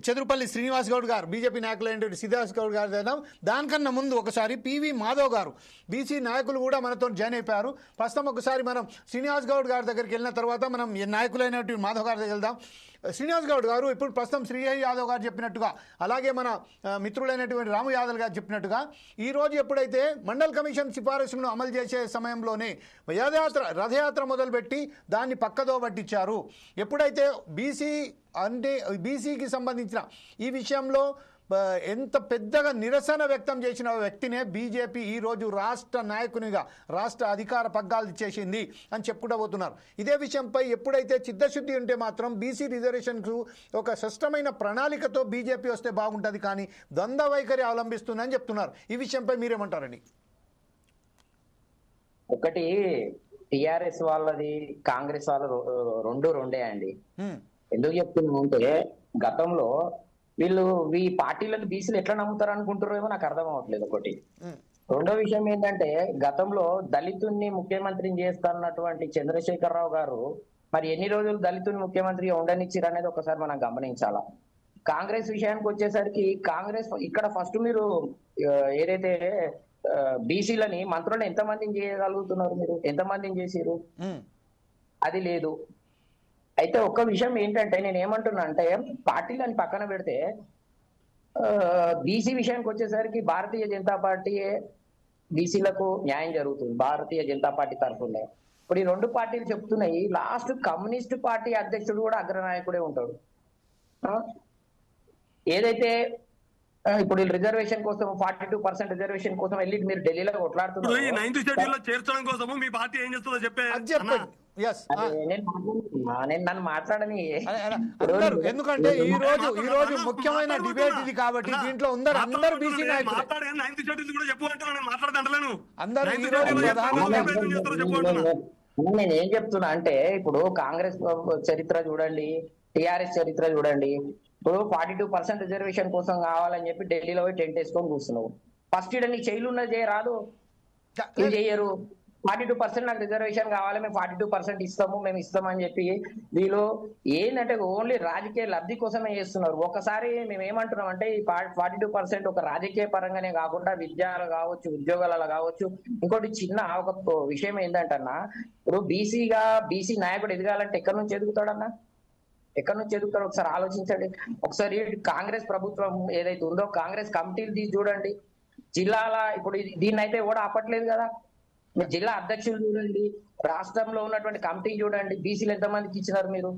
చెదురుపల్లి శ్రీనివాస్ గౌడ్ గారు బీజేపీ నాయకులైనటువంటి శ్రీనివాస్ గౌడ్ గారు చేద్దాం. దానికన్నా ముందు ఒకసారి పివి మాధవ్ గారు బీసీ నాయకులు కూడా మనతో జాయిన్ అయిపోయారు. ప్రస్తుతం ఒకసారి మనం శ్రీనివాస్ గౌడ్ గారి దగ్గరికి వెళ్ళిన తర్వాత మనం నాయకులైనటువంటి మాధవ్ గారి దగ్గర వెళ్దాం. శ్రీనివాస్ గౌడ్ గారు, ఇప్పుడు ప్రస్తుతం శ్రీహరి యాదవ్ గారు చెప్పినట్టుగా, అలాగే మన మిత్రులైనటువంటి రాము యాదవ్ గారు చెప్పినట్టుగా, ఈరోజు ఎప్పుడైతే మండల్ కమిషన్ సిఫారసులను అమలు చేసే సమయంలోనే రథయాత్ర మొదలుపెట్టి దాన్ని పక్కదో పట్టించారు. ఎప్పుడైతే బీసీకి సంబంధించిన ఈ విషయంలో ఎంత పెద్దగా నిరసన వ్యక్తం చేసిన వ్యక్తినే బీజేపీ ఈరోజు రాష్ట్ర నాయకునిగా రాష్ట్ర అధికార పగ్గాలు చేసింది అని చెప్పుకుంటూ పోతున్నారు. ఇదే విషయంపై ఎప్పుడైతే చిత్తశుద్ధి ఉంటే మాత్రం బీసీ రిజర్వేషన్కు ఒక స్పష్టమైన ప్రణాళికతో బీజేపీ వస్తే బాగుంటుంది, కానీ ద్వంద్వ వైఖరి అవలంబిస్తుందని చెప్తున్నారు. ఈ విషయంపై మీరేమంటారండి? ఒకటి టిఆర్ఎస్ వాళ్ళది, కాంగ్రెస్ వాళ్ళ రెండే అండి. ఎందుకు చెప్తున్నానంటే గతంలో వీళ్ళు ఈ పార్టీలను బీసీలు ఎట్లా నమ్ముతారు అనుకుంటారో నాకు అర్థం అవ్వట్లేదు. ఒకటి. రెండో విషయం ఏంటంటే గతంలో దళితుల్ని ముఖ్యమంత్రిని చేస్తున్నటువంటి చంద్రశేఖరరావు గారు మరి ఎన్ని రోజులు దళితుల్ని ముఖ్యమంత్రిగా ఉండనిచ్చారు అనేది ఒకసారి మనం గమనించాలా. కాంగ్రెస్ విషయానికి వచ్చేసరికి కాంగ్రెస్ ఇక్కడ ఫస్ట్ మీరు ఏదైతే బీసీలని మంత్రులను ఎంతమందిని చేయగలుగుతున్నారు, మీరు ఎంతమందిని చేసిరు? అది లేదు. అయితే ఒక్క విషయం ఏంటంటే నేను ఏమంటున్నా అంటే పార్టీలను పక్కన పెడితే బీసీ విషయానికి వచ్చేసరికి భారతీయ జనతా పార్టీ బీసీలకు న్యాయం జరుగుతుంది భారతీయ జనతా పార్టీ తరఫునే. ఇప్పుడు ఈ రెండు పార్టీలు చెప్తున్నాయి, లాస్ట్ కమ్యూనిస్ట్ పార్టీ అధ్యక్షుడు కూడా అగ్రనాయకుడే ఉంటాడు. ఏదైతే ఇప్పుడు రిజర్వేషన్ కోసం 42% రిజర్వేషన్ కోసం వెళ్ళి మీరు ఢిల్లీలో కొట్లాడుతున్నారు. చేర్చడం కోసం మీ పార్టీ ఏం చేస్తుందో చెప్పే నన్ను మాట్లాడని. ఎందుకంటే ఈ రోజు ముఖ్యమైన డిబేట్ ఇది కాబట్టి దీంట్లో అందరూ బీసీ నాయకులు నేనేం చెప్తున్నా అంటే ఇప్పుడు కాంగ్రెస్ చరిత్ర చూడండి, టిఆర్ఎస్ చరిత్ర చూడండి. ఇప్పుడు 42% రిజర్వేషన్ కోసం కావాలని చెప్పి ఢిల్లీలో పోయి టెంట్ వేసుకొని కూర్చున్నావు. ఫస్ట్ ఇడ నీ చెయ్యిలు ఉన్నది చేయరాదు, ఇది చెయ్యరు. 42% నాకు రిజర్వేషన్ కావాలి, మేము 42% ఇస్తాము, మేము ఇస్తామని చెప్పి వీళ్ళు ఏంటంటే ఓన్లీ రాజకీయ లబ్ధి కోసమే చేస్తున్నారు. ఒకసారి మేము ఏమంటున్నాం అంటే ఈ 42% ఒక రాజకీయ పరంగానే కాకుండా విద్యలో కావచ్చు, ఉద్యోగాలలో కావచ్చు. ఇంకోటి చిన్న ఒక విషయం ఏంటంటన్నా, ఇప్పుడు బీసీ నాయకుడు ఎదగాలంటే ఎక్కడి నుంచి ఎదుగుతాడన్నా? ఎక్కడి నుంచి ఎదుగుతాడు ఒకసారి ఆలోచించండి. ఒకసారి కాంగ్రెస్ ప్రభుత్వం ఏదైతే ఉందో కాంగ్రెస్ కమిటీలు తీసి చూడండి. జిల్లాల ఇప్పుడు దీన్ని అయితే కూడా ఆపట్లేదు కదా. మీరు జిల్లా అధ్యక్షులు చూడండి, రాష్ట్రంలో ఉన్నటువంటి కమిటీ చూడండి, బీసీలు ఎంతమందికి ఇచ్చినారు మీరు.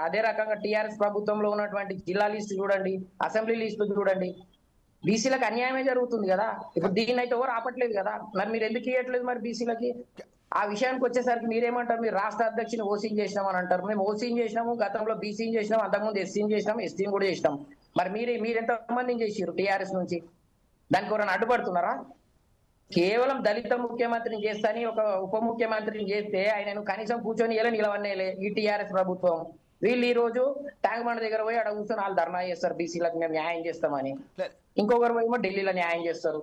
అదే రకంగా టిఆర్ఎస్ ప్రభుత్వంలో ఉన్నటువంటి జిల్లా లిస్టు చూడండి, అసెంబ్లీ లిస్టు చూడండి. బీసీలకు అన్యాయమే జరుగుతుంది కదా. ఇప్పుడు దీన్ని అయితే ఎవరు ఆపట్లేదు కదా. మరి మీరు ఎందుకు ఇవ్వట్లేదు మరి బీసీలకి? ఆ విషయానికి వచ్చేసరికి మీరేమంటారు? మీరు రాష్ట్ర అధ్యక్షుని ఓసీని చేసినాం అని అంటారు. మేము ఓసీని చేసినాము, గతంలో బీసీని చేసినాం, అంతకుముందు ఎస్సీని చేసినాం, ఎస్టీని కూడా చేసినాం. మరి మీరు ఎంతమందిని చేసిరు టీఆర్ఎస్ నుంచి? దానికి ఎవరైనా అడ్డుపడుతున్నారా? కేవలం దళిత ముఖ్యమంత్రిని చేస్తాని ఒక ఉప ముఖ్యమంత్రిని చేస్తే ఆయనను కనీసం కూర్చొని ఎలా నిలవనేలే ఈ టీఆర్ఎస్ ప్రభుత్వం. వీళ్ళు ఈ రోజు ట్యాంక్ బండ్ దగ్గర పోయి అక్కడ కూర్చొని వాళ్ళు ధర్నా చేస్తారు, బీసీలకు మేము న్యాయం చేస్తామని. ఇంకొకరు ఏమో ఢిల్లీలో న్యాయం చేస్తారు,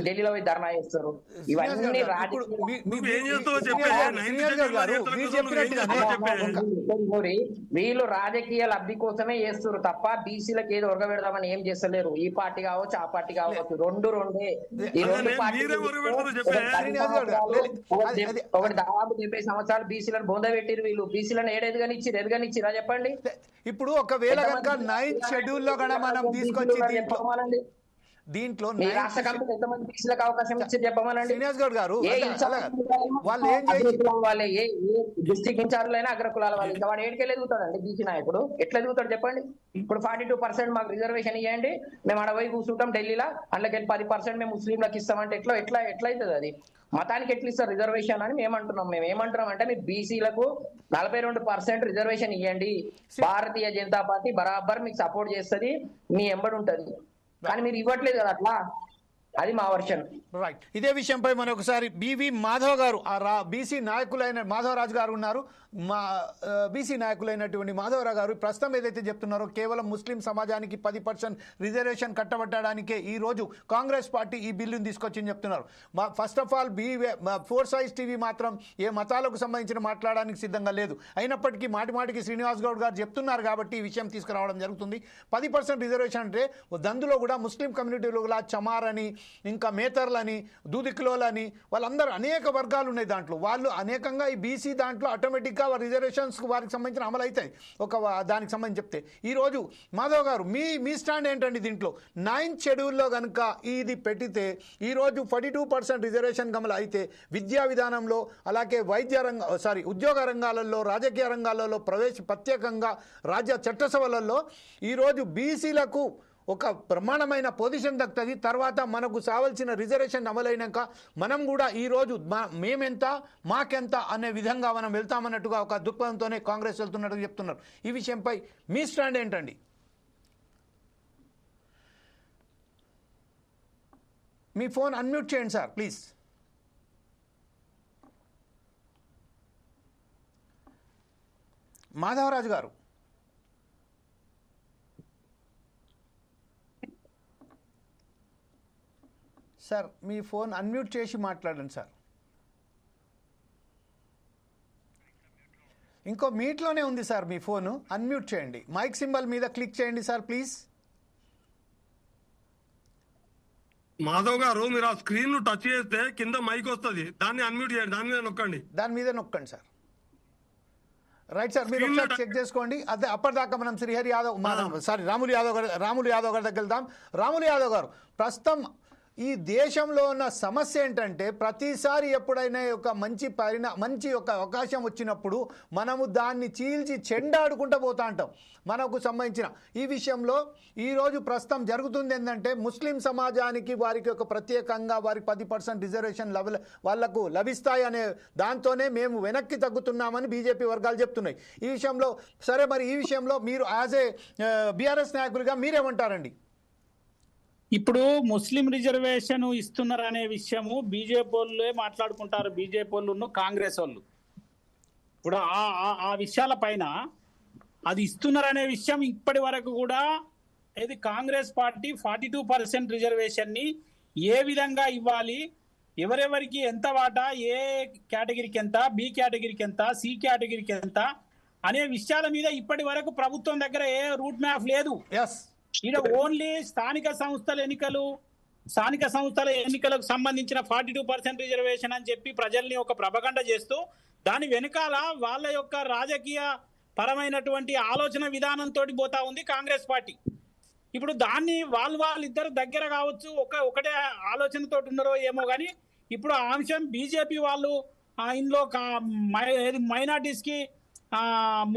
ఢిల్లీలో పోయి ధర్నా చేస్తారు. ఇవన్నీ వీళ్ళు రాజకీయ లబ్ధి కోసమే చేస్తారు తప్ప బీసీలకు ఏదో ఒరగబెడదామని ఏం చేస్తలేరు. ఈ పార్టీ కావచ్చు, ఆ పార్టీ కావచ్చు, రెండే. ఈ రెండు పార్టీలు ఒకటి దాదాపు 70 సంవత్సరాలు బీసీలను బొందబెట్టిరు. వీళ్ళు బీసీలను ఎదగనిచ్చిరా చెప్పండి. ఇప్పుడు ఒకవేళ కనుక 9th షెడ్యూల్లో కూడా మనం తీసుకొచ్చి దీంట్లో రాష్ట్ర కమిటీ ఎంతమంది బీసీలకు అవకాశం ఇచ్చి చెప్పమనండి. శ్రీనివాస్ గౌడ్ గారు వాళ్ళు ఏం వాళ్ళే ఏ డిస్ట్రిక్ట్ ఇన్ఛార్జ్ అయినా అగ్రకులాల వాళ్ళు. ఇంకా వాడు ఏడికెళ్ళి ఎదుగుతాడండి బీసీ నాయకుడు? ఎట్లా ఎదుగుతాడు చెప్పండి? ఇప్పుడు 42% మాకు రిజర్వేషన్ ఇవ్వండి, మేము అడవై కూర్చుంటాం ఢిల్లీలో, అందులోకి 10% మేము ముస్లింలకు ఇస్తామంటే ఎట్లా అవుతుంది? అది మతానికి ఎట్లా ఇస్తారు రిజర్వేషన్ అని మేము ఏమంటున్నాం అంటే మీరు బీసీలకు 42% రిజర్వేషన్ ఇవ్వండి, భారతీయ జనతా పార్టీ బరాబర్ మీకు సపోర్ట్ చేస్తుంది, మీ ఎంబడి ఉంటది. కానీ మీరు ఇవ్వట్లేదు కదా అట్లా. అది మా వర్షన్. రైట్. ఇదే విషయంపై మరొకసారి బివి మాధవ్ గారు, బీసీ నాయకులైన మాధవరాజు గారు ఉన్నారు. బీసీ నాయకులైనటువంటి మాధవరావు గారు ప్రస్తుతం ఏదైతే చెప్తున్నారో కేవలం ముస్లిం సమాజానికి 10% రిజర్వేషన్ కట్టబట్టడానికే ఈరోజు కాంగ్రెస్ పార్టీ ఈ బిల్లును తీసుకొచ్చింది చెప్తున్నారు. First of all 4 Sides TV మాత్రం ఏ మతాలకు సంబంధించిన మాట్లాడడానికి సిద్ధంగా లేదు. అయినప్పటికీ మాటికి శ్రీనివాస్ గౌడ్ గారు చెప్తున్నారు కాబట్టి ఈ విషయం తీసుకురావడం జరుగుతుంది. 10% రిజర్వేషన్ అంటే అందులో కూడా ముస్లిం కమ్యూనిటీలో చమార్ అని ఇంకా మేతర్లని, దూదికులోలని, వాళ్ళందరూ అనేక వర్గాలు ఉన్నాయి దాంట్లో. వాళ్ళు అనేకంగా ఈ బీసీ దాంట్లో ఆటోమేటిక్గా రిజర్వేషన్స్ వారికి సంబంధించిన అమలు అవుతాయి దానికి సంబంధించి చెప్తే. ఈరోజు మాధవ్ గారు మీ స్టాండ్ ఏంటండి దీంట్లో? 9th షెడ్యూల్లో కనుక ఇది పెట్టితే ఈరోజు 42% రిజర్వేషన్ అమలు అయితే విద్యా విధానంలో, అలాగే ఉద్యోగ రంగాలలో, రాజకీయ రంగాలలో ప్రత్యేకంగా రాజ్య చట్టసభలలో ఈరోజు బీసీలకు ఒక ప్రమాణమైన పొజిషన్ దక్కుతుంది. తర్వాత మనకు కావాల్సిన రిజర్వేషన్ అమలైనాక మనం కూడా ఈరోజు మేమెంత మాకెంత అనే విధంగా మనం వెళ్తామన్నట్టుగా ఒక దృక్పథంతోనే కాంగ్రెస్ వెళ్తున్నట్టుగా చెప్తున్నారు. ఈ విషయంపై మీ స్టాండ్ ఏంటండి? మీ ఫోన్ అన్మ్యూట్ చేయండి సార్ ప్లీజ్. మాధవరాజు గారు, సార్ మీ ఫోన్ అన్మ్యూట్ చేసి మాట్లాడండి సార్. ఇంకో మీట్లోనే ఉంది సార్ మీ ఫోను, అన్మ్యూట్ చేయండి. మైక్ సింబల్ మీద క్లిక్ చేయండి సార్ ప్లీజ్. మాధవ్ గారు, మీరు ఆ స్క్రీన్ టచ్ చేస్తే కింద మైక్ వస్తుంది, దాన్ని అన్మ్యూట్ చేయండి, దాని మీద నొక్కండి. దాని మీద నొక్కండి సార్. రైట్ సార్, మీరు ఒకసారి చెక్ చేసుకోండి. అదే అప్పటిదాకా మనం శ్రీహరి యాదవ్ రాములు యాదవ్ గారి దగ్గర వెళ్దాం. రాములు యాదవ్ గారు, ప్రస్తుతం ఈ దేశంలో ఉన్న సమస్య ఏంటంటే ప్రతిసారి ఎప్పుడైనా ఒక మంచి ఒక అవకాశం వచ్చినప్పుడు మనము దాన్ని చీల్చి చెండాడుకుంటూ పోతా అంటాం. మనకు సంబంధించిన ఈ విషయంలో ఈరోజు ప్రస్తుతం జరుగుతుంది ఏంటంటే ముస్లిం సమాజానికి వారికి ఒక ప్రత్యేకంగా వారికి 10% రిజర్వేషన్ వాళ్లకు లభిస్తాయి అనే దాంతోనే మేము వెనక్కి తగ్గుతున్నామని బీజేపీ వర్గాలు చెప్తున్నాయి. ఈ విషయంలో సరే, మరి ఈ విషయంలో మీరు యాజ్ ఏ బీఆర్ఎస్ నాయకులుగా మీరేమంటారండి? ఇప్పుడు ముస్లిం రిజర్వేషన్ ఇస్తున్నారు అనే విషయము బీజేపీ వాళ్ళే మాట్లాడుకుంటారు, బీజేపీ వాళ్ళు కాంగ్రెస్ వాళ్ళు. ఇప్పుడు ఆ విషయాల పైన అది ఇస్తున్నారనే విషయం ఇప్పటి వరకు కూడా ఏది కాంగ్రెస్ పార్టీ 42% రిజర్వేషన్ ని ఏ విధంగా ఇవ్వాలి, ఎవరెవరికి ఎంత వాటా, ఏ కేటగిరీకి ఎంత, బి కేటగిరీకి ఎంత, సి కేటగిరీకి ఎంత అనే విషయాల మీద ఇప్పటి వరకు ప్రభుత్వం దగ్గర ఏ రూట్ మ్యాప్ లేదు. ఈడ ఓన్లీ స్థానిక సంస్థల ఎన్నికలకు సంబంధించిన 42% రిజర్వేషన్ అని చెప్పి ప్రజల్ని ఒక ప్రపగండ చేస్తూ దాని వెనకాల వాళ్ళ యొక్క రాజకీయ పరమైనటువంటి ఆలోచన విధానంతో పోతా ఉంది కాంగ్రెస్ పార్టీ. ఇప్పుడు దాన్ని వాళ్ళిద్దరు దగ్గర కావచ్చు, ఒకటే ఆలోచనతో ఉన్నారో ఏమో కానీ ఇప్పుడు ఆ అంశం బీజేపీ వాళ్ళు ఇందులో మైనార్టీస్ కి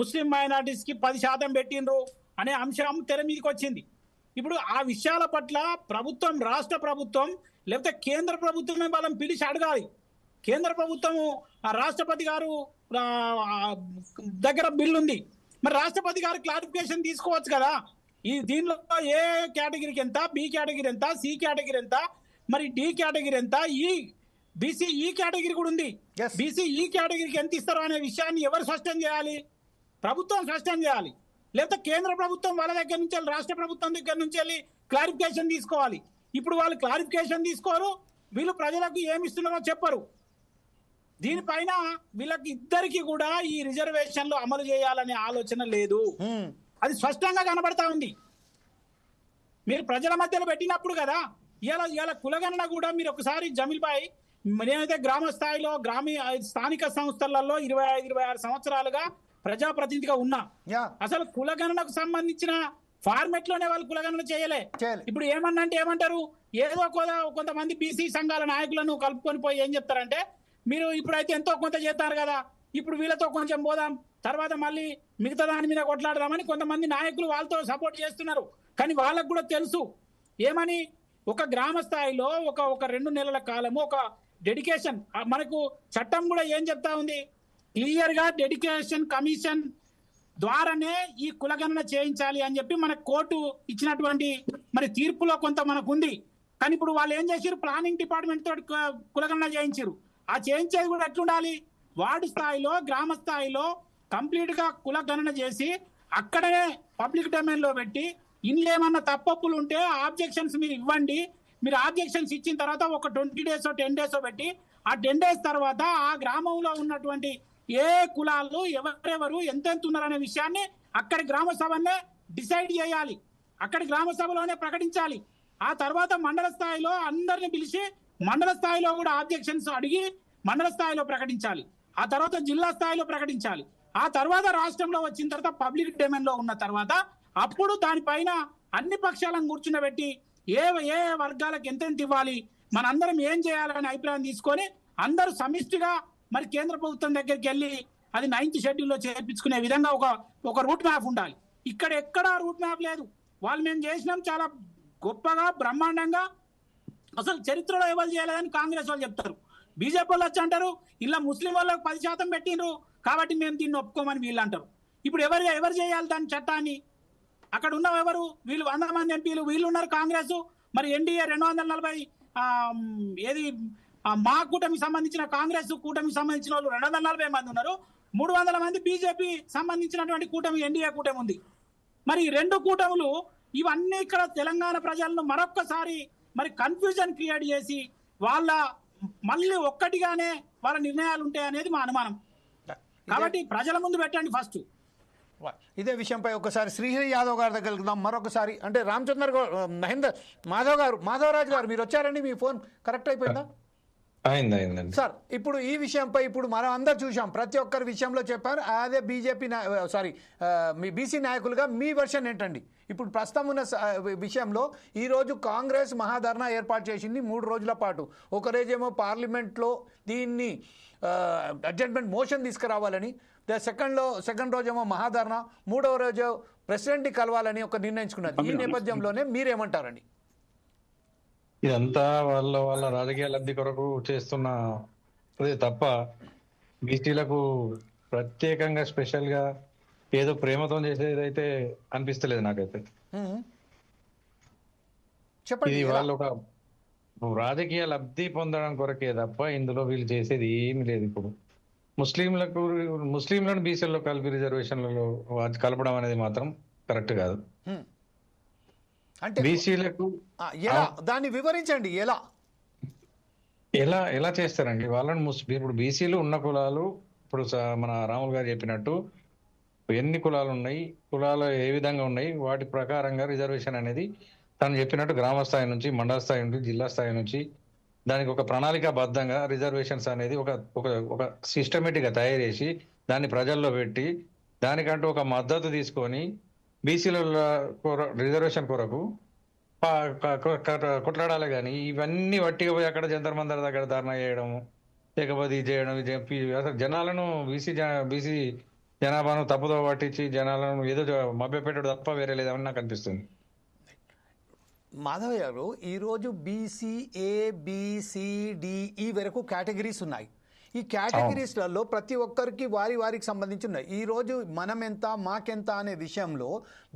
ముస్లిం మైనార్టీస్ కి 10% పెట్టిండ్రు అనే అంశం తెర మీదకి వచ్చింది. ఇప్పుడు ఆ విషయాల పట్ల ప్రభుత్వం, రాష్ట్ర ప్రభుత్వం లేకపోతే కేంద్ర ప్రభుత్వమే వాళ్ళని పిలిచి అడగాలి. కేంద్ర ప్రభుత్వము రాష్ట్రపతి గారు దగ్గర బిల్లు ఉంది, మరి రాష్ట్రపతి గారు క్లారిఫికేషన్ తీసుకోవచ్చు కదా. దీనిలో ఏ కేటగిరీకి ఎంత, బి కేటగిరీ ఎంత, సి కేటగిరీ ఎంత, మరి డి కేటగిరీ ఎంత, బీసీ ఈ కేటగిరీ కూడా ఉంది. బీసీ ఈ కేటగిరీకి ఎంత ఇస్తారో అనే విషయాన్ని ఎవరు స్పష్టం చేయాలి? ప్రభుత్వం స్పష్టం చేయాలి. లేకపోతే కేంద్ర ప్రభుత్వం వాళ్ళ దగ్గర నుంచి రాష్ట్ర ప్రభుత్వం దగ్గర నుంచి వెళ్ళి క్లారిఫికేషన్ తీసుకోవాలి. ఇప్పుడు వాళ్ళు క్లారిఫికేషన్ తీసుకోరు, వీళ్ళు ప్రజలకు ఏమి ఇస్తున్నారో చెప్పరు. దీనిపైన వీళ్ళకి ఇద్దరికి కూడా ఈ రిజర్వేషన్లు అమలు చేయాలనే ఆలోచన లేదు, అది స్పష్టంగా కనబడతా ఉంది. మీరు ప్రజల మధ్యలో పెట్టినప్పుడు కదా ఇలా కులగణన కూడా మీరు ఒకసారి జమీల్ భాయ్, నేనైతే గ్రామ స్థాయిలో స్థానిక సంస్థలలో 25-26 సంవత్సరాలుగా ప్రజాప్రతినిధిగా ఉన్నా. అసలు కులగణనకు సంబంధించిన ఫార్మెట్ లోనే వాళ్ళు కులగణన చేయలే. ఇప్పుడు ఏమంటారు, ఏదో కొంతమంది బీసీ సంఘాల నాయకులను కలుపుకొని పోయి ఏం చెప్తారంటే, మీరు ఇప్పుడైతే ఎంతో కొంత చేస్తారు కదా, ఇప్పుడు వీళ్ళతో కొంచెం పోదాం, తర్వాత మళ్ళీ మిగతా దాని మీద కొట్లాడదామని కొంతమంది నాయకులు వాళ్ళతో సపోర్ట్ చేస్తున్నారు. కానీ వాళ్ళకు కూడా తెలుసు ఏమని, ఒక గ్రామ స్థాయిలో ఒక 2 నెలల కాలము ఒక డెడికేషన్, మనకు చట్టం కూడా ఏం చెప్తా ఉంది, క్లియర్ గా డెడికేషన్ కమిషన్ ద్వారానే ఈ కులగణన చేయించాలి అని చెప్పి మన కోర్టు ఇచ్చినటువంటి మరి తీర్పులో కొంత మనకు ఉంది. కానీ ఇప్పుడు వాళ్ళు ఏం చేశారు, ప్లానింగ్ డిపార్ట్మెంట్ తోటి కులగణన చేయించారు. ఆ చేయించేది కూడా ఎట్లుండాలి, వార్డు స్థాయిలో, గ్రామ స్థాయిలో కంప్లీట్ గా కులగణన చేసి అక్కడనే పబ్లిక్ డొమైన్ లో పెట్టి ఇందులో ఏమన్నా తప్పప్పులు ఉంటే ఆబ్జెక్షన్స్ మీరు ఇవ్వండి. మీరు ఆబ్జెక్షన్స్ ఇచ్చిన తర్వాత ఒక 20 days 10 days పెట్టి ఆ 10 days తర్వాత ఆ గ్రామంలో ఉన్నటువంటి ఏ కులాలు ఎవరెవరు ఎంతెంత ఉన్నారనే విషయాన్ని అక్కడి గ్రామ సభనే డిసైడ్ చేయాలి, అక్కడి గ్రామ సభలోనే ప్రకటించాలి. ఆ తర్వాత మండల స్థాయిలో అందరిని పిలిచి మండల స్థాయిలో కూడా ఆబ్జెక్షన్స్ అడిగి మండల స్థాయిలో ప్రకటించాలి. ఆ తర్వాత జిల్లా స్థాయిలో ప్రకటించాలి. ఆ తర్వాత రాష్ట్రంలో వచ్చిన తర్వాత పబ్లిక్ డొమైన్ లో ఉన్న తర్వాత అప్పుడు దానిపైన అన్ని పక్షాలను కూర్చుండబెట్టి ఏ ఏ వర్గాలకు ఎంతెంత ఇవ్వాలి, మనందరం ఏం చేయాలనే అభిప్రాయం తీసుకొని అందరూ సమిష్టిగా మరి కేంద్ర ప్రభుత్వం దగ్గరికి వెళ్ళి అది 9th షెడ్యూల్లో చేర్పించుకునే విధంగా ఒక రూట్ మ్యాప్ ఉండాలి. ఇక్కడ ఎక్కడా రూట్ మ్యాప్ లేదు. వాళ్ళు మేము చేసినాం చాలా గొప్పగా బ్రహ్మాండంగా, అసలు చరిత్రలో ఎవరు చేయలేదని కాంగ్రెస్ వాళ్ళు చెప్తారు. బీజేపీ వాళ్ళు వచ్చి అంటారు ఇలా ముస్లిం వాళ్ళకు 10% పెట్టిండ్రు కాబట్టి మేము దీన్ని ఒప్పుకోమని వీళ్ళు అంటారు. ఇప్పుడు ఎవరు చేయాలి దాని చట్టాన్ని? అక్కడ ఉన్న ఎవరు? వీళ్ళు 100 మంది ఎంపీలు వీళ్ళు ఉన్నారు కాంగ్రెస్. మరి ఎన్డీఏ 240 ఏది మా కూటమికి సంబంధించిన కాంగ్రెస్ కూటమికి సంబంధించిన వాళ్ళు 240 మంది ఉన్నారు. 300 మంది బీజేపీ సంబంధించినటువంటి కూటమి ఎన్డీఏ కూటమి ఉంది. మరి ఈ రెండు కూటములు ఇవన్నీ ఇక్కడ తెలంగాణ ప్రజలను మరొక్కసారి మరి కన్ఫ్యూజన్ క్రియేట్ చేసి వాళ్ళ మళ్ళీ ఒక్కటిగానే వాళ్ళ నిర్ణయాలు ఉంటాయి అనేది మా అనుమానం. కాబట్టి ప్రజల ముందు పెట్టండి ఫస్ట్. ఇదే విషయంపై ఒకసారి శ్రీహరి యాదవ్ గారి దగ్గరికి వెళ్దాం మరొకసారి. అంటే రామచంద్ర మహేందర్ మాధవరాజు గారు మీరు వచ్చారండి, మీ ఫోన్ కరెక్ట్ అయిపోయిందా? అయిందండి సార్. ఇప్పుడు ఈ విషయంపై ఇప్పుడు మనం అందరు చూసాం, ప్రతి ఒక్కరి విషయంలో చెప్పారు. అదే బీజేపీ మీ బీసీ నాయకులుగా మీ వెర్షన్ ఏంటండి? ఇప్పుడు ప్రస్తుతం ఉన్న విషయంలో ఈరోజు కాంగ్రెస్ మహాధర్నా ఏర్పాటు చేసింది 3 రోజుల పాటు. ఒక రోజేమో పార్లమెంట్లో దీన్ని అడ్జస్ట్మెంట్ మోషన్ తీసుకురావాలని, సెకండ్ రోజేమో మహాధర్నా, 3వ రోజు ప్రెసిడెంట్ని కలవాలని ఒక నిర్ణయించుకున్నది. ఈ నేపథ్యంలోనే మీరేమంటారండి? ఇదంతా వాళ్ళ రాజకీయ లబ్ధి కొరకు చేస్తున్న అదే తప్ప బీసీలకు ప్రత్యేకంగా స్పెషల్ గా ఏదో ప్రేమతో చేసేదైతే అనిపిస్తలేదు నాకైతే. చెప్పండి. ఇది వాళ్ళు ఒక రాజకీయ లబ్ధి పొందడం కొరకే తప్ప ఇందులో వీళ్ళు చేసేది ఏమి లేదు. ఇప్పుడు ముస్లింలను బీసీల్లో కలిపి రిజర్వేషన్లలో కలపడం అనేది మాత్రం కరెక్ట్ కాదు. అంటే బీసీలకు ఎలా దాన్ని వివరించండి. ఎలా చేస్తారండి వాళ్ళని? ఇప్పుడు బీసీలు ఉన్న కులాలు ఇప్పుడు మన రాములు గారు చెప్పినట్టు ఎన్ని కులాలు ఉన్నాయి, కులాలు ఏ విధంగా ఉన్నాయి, వాటి ప్రకారంగా రిజర్వేషన్ అనేది తను చెప్పినట్టు గ్రామ స్థాయి నుంచి, మండల స్థాయి నుంచి, జిల్లా స్థాయి నుంచి దానికి ఒక ప్రణాళికాబద్ధంగా రిజర్వేషన్స్ అనేది ఒక సిస్టమేటిక్ గా తయారు చేసి దాన్ని ప్రజల్లో పెట్టి దానికంటూ ఒక మద్దతు తీసుకొని బీసీల రిజర్వేషన్ కొరకు కొట్లాడాలి. కానీ ఇవన్నీ వట్టిగా పోయి అక్కడ జంతర్ మందర్ దగ్గర ధర్నా చేయడము, లేకపోతే ఇది చేయడం, అసలు జనాలను బీసీ జనాభాను తప్పుదో పట్టించి జనాలను ఏదో మభ్యపెట్టడం తప్ప వేరే లేదని నాకు అనిపిస్తుంది. మాధవ్ గారు, ఈరోజు బీసీ ABCDE వరకు కేటగిరీస్ ఉన్నాయి. ఈ కేటగిరీస్లలో ప్రతి ఒక్కరికి వారికి సంబంధించి ఉన్నాయి. ఈరోజు మనం ఎంత మాకెంత అనే విషయంలో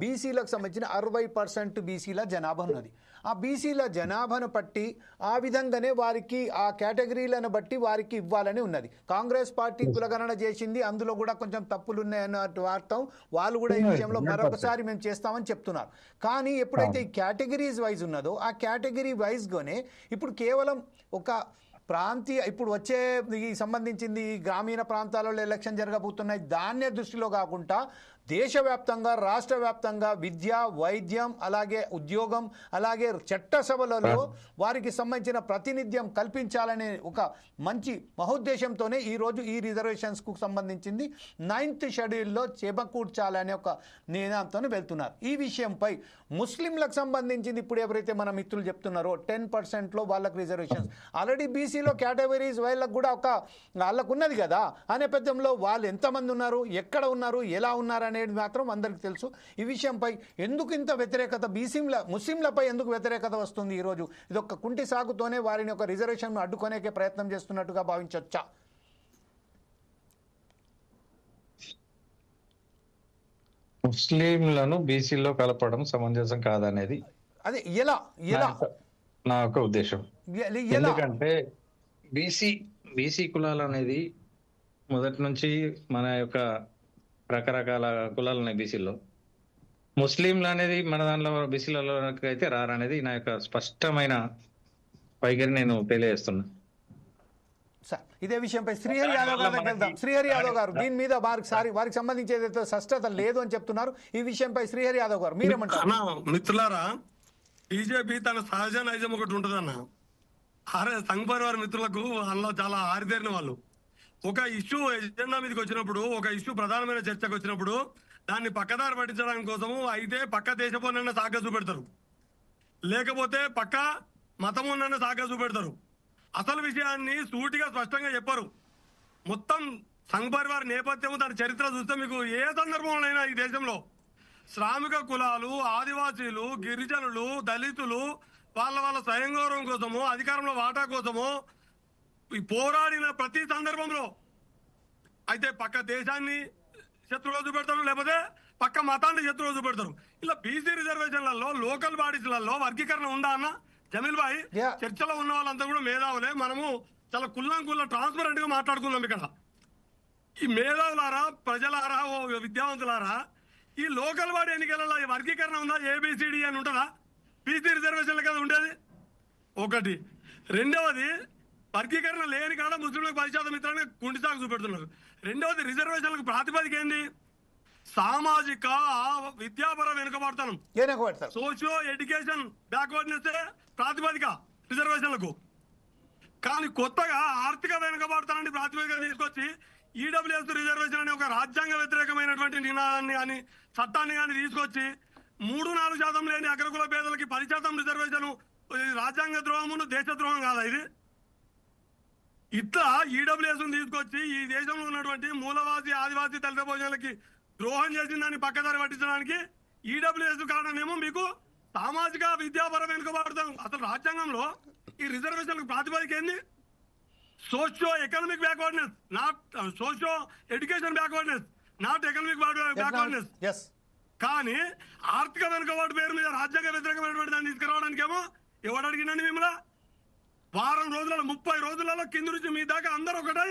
బీసీలకు సంబంధించిన 60% బీసీల జనాభా ఉన్నది. ఆ బీసీల జనాభాను బట్టి ఆ విధంగానే వారికి ఆ కేటగిరీలను బట్టి వారికి ఇవ్వాలని ఉన్నది. కాంగ్రెస్ పార్టీ కులగణన చేసింది, అందులో కూడా కొంచెం తప్పులు ఉన్నాయన్న వార్త వాళ్ళు కూడా ఈ విషయంలో మరొకసారి మేము చేస్తామని చెప్తున్నారు. కానీ ఎప్పుడైతే ఈ కేటగిరీస్ వైజ్ ఉన్నదో ఆ కేటగిరీ వైజ్గానే ఇప్పుడు కేవలం ఒక ప్రాంతీయ ఇప్పుడు వచ్చే ఈ సంబంధించింది గ్రామీణ ప్రాంతాలలో ఎలక్షన్ జరగబోతున్నాయి, దాన్నే దృష్టిలో కాకుండా దేశవ్యాప్తంగా రాష్ట్ర వ్యాప్తంగా విద్య, వైద్యం, అలాగే ఉద్యోగం, అలాగే చట్టసభలలో వారికి సంబంధించిన ప్రాతినిధ్యం కల్పించాలనే ఒక మంచి మహోద్దేశంతోనే ఈరోజు ఈ రిజర్వేషన్స్కు సంబంధించింది 9th షెడ్యూల్లో చేపకూర్చాలనే ఒక నినాదంతో వెళ్తున్నారు. ఈ విషయంపై ముస్లింలకు సంబంధించింది ఇప్పుడు ఎవరైతే మన మిత్రులు చెప్తున్నారో 10%లో వాళ్ళకి రిజర్వేషన్స్ ఆల్రెడీ బీసీలో కేటగిరీస్ వాళ్ళకు కూడా వాళ్ళకు ఉన్నది కదా. ఆ నేపథ్యంలో వాళ్ళు ఎంతమంది ఉన్నారు, ఎక్కడ ఉన్నారు, ఎలా ఉన్నారు అనేది మాత్రం అందరికి తెలుసు. ఈ విషయంపై ఎందుకు ఇంత వ్యతిరేకత, ముస్లింలపై ఎందుకు వ్యతిరేకత వస్తుంది ఈరోజు? ఇది ఒక కుంటి సాగుతోనే వారిని ఒక రిజర్వేషన్ అడ్డుకునే ప్రయత్నం చేస్తున్నట్టుగా భావించవచ్చా? ముస్లింలను బీసీలో కలపడం సమంజసం కాదనేది అదే ఎలా నా యొక్క ఉద్దేశం. ఎందుకంటే బీసీ కులాలు అనేది మొదటి నుంచి మన యొక్క రకరకాల కులాలు ఉన్నాయి బీసీలో. ముస్లింలు అనేది మన దాంట్లో బీసీలలో అయితే రారనేది నా యొక్క స్పష్టమైన వైఖరి నేను తెలియజేస్తున్నా. ఇదే విషయంపై శ్రీహరి యాదవ్ గారు వెళ్దాం. శ్రీహరి యాదవ్ గారు, దీని మీద వారికి సంబంధించి ఏదైతే స్పష్టత లేదు అని చెప్తున్నారు, ఈ విషయంపై శ్రీహరి యాదవ్ గారు మీరేమంటారు? మిత్రులారా, బీజేపీ తన సహజ నైజం ఒకటి ఉంటుందన్న. సంఘ్ పరివార మిత్రులకు అందులో చాలా ఆరితేరిన వాళ్ళు. ఒక ఇష్యూ ఎజెండా మీదకి వచ్చినప్పుడు, ఒక ఇష్యూ ప్రధానమైన చర్చకు వచ్చినప్పుడు దాన్ని పక్కదారి పట్టించడానికి కోసము అయితే పక్క దేశపోనన్న సాగా చూపెడతారు, లేకపోతే పక్క మతమున్న సాగా చూపెడతారు. అసలు విషయాన్ని సూటిగా స్పష్టంగా చెప్పరు. మొత్తం సంఘ్ పరివార నేపథ్యము, దాని చరిత్ర చూస్తే మీకు ఏ సందర్భంలోనైనా ఈ దేశంలో శ్రామిక కులాలు, ఆదివాసీలు, గిరిజనులు, దళితులు వాళ్ళ స్వయంగౌరవం కోసము, అధికారంలో వాటా కోసము పోరాడిన ప్రతి సందర్భంలో అయితే పక్క దేశాన్ని శత్రువుగా చూపెడతారు, లేకపోతే పక్క మతాన్ని శత్రువుగా చూపెడతారు. ఇలా బీసీ రిజర్వేషన్లలో, లోకల్ బాడీస్లలో వర్గీకరణ ఉందా అన్న? జమీల్ భాయ్, చర్చలో ఉన్న వాళ్ళంతా కూడా మేధావులే. మనము చాలా కుల్లం ట్రాన్స్పరెంట్ గా మాట్లాడుకున్నాం ఇక్కడ. ఈ మేధావులారా, ప్రజలారా, ఓ విద్యావంతులారా, ఈ లోకల్ బాడీ ఎన్నికలలో ఈ వర్గీకరణ ఉందా? ఏబిసిడి అని ఉంటుందా? బీసీ రిజర్వేషన్ల కదా ఉండేది ఒకటి. రెండవది, వర్గీకరణ లేని కాడ ముస్లింలకు 10% ఇతరులని గుండి సాగు చూపెడుతున్నారు. రెండవది, రిజర్వేషన్లకు ప్రాతిపదిక ఏంది? సామాజిక విద్యాపర వెనుకబడతాం, సోషియో ఎడ్యుకేషన్ బ్యాక్వర్డ్నెస్ ప్రాతిపదిక రిజర్వేషన్లకు. కానీ కొత్తగా ఆర్థిక వెనుకబడతానని ప్రాతిపదిక తీసుకొచ్చి ఈడబ్ల్యూఎస్ రిజర్వేషన్ అనే ఒక రాజ్యాంగ వ్యతిరేకమైనటువంటి నినాదాన్ని కానీ చట్టాన్ని కానీ తీసుకొచ్చి 3-4% లేని అగ్రకుల పేదలకి 10% రిజర్వేషన్ రాజ్యాంగ ద్రోహమును, దేశ ద్రోహం కాదా ఇది? ఇట్లా ఈడబ్ల్యూఎస్ తీసుకొచ్చి ఈ దేశంలో ఉన్నటువంటి మూలవాసి, ఆదివాసీ, దళిత భోజనాలకి ద్రోహం చేసిందని పక్కదారి పట్టించడానికి ఈడబ్ల్యూఎస్ కారణమేమో మీకు సామాజిక విద్యాపర వెనుకబడతాం. అసలు రాజ్యాంగంలో ఈ రిజర్వేషన్లకు ప్రాతిపదిక ఏంది? Socio economic backwardness, not socio education backwardness, not economic backwardness. కానీ ఆర్థిక వెనుకబాటు పేరు మీద రాజ్యాంగ వ్యతిరేకమైనటువంటి దాన్ని తీసుకురావడానికి ఏమో ఎవడు అడిగినండి మిమ్మల్ని? వారం రోజులలో, 30 రోజులలో కింద నుంచి మీ దాకా అందరూ ఒకటే,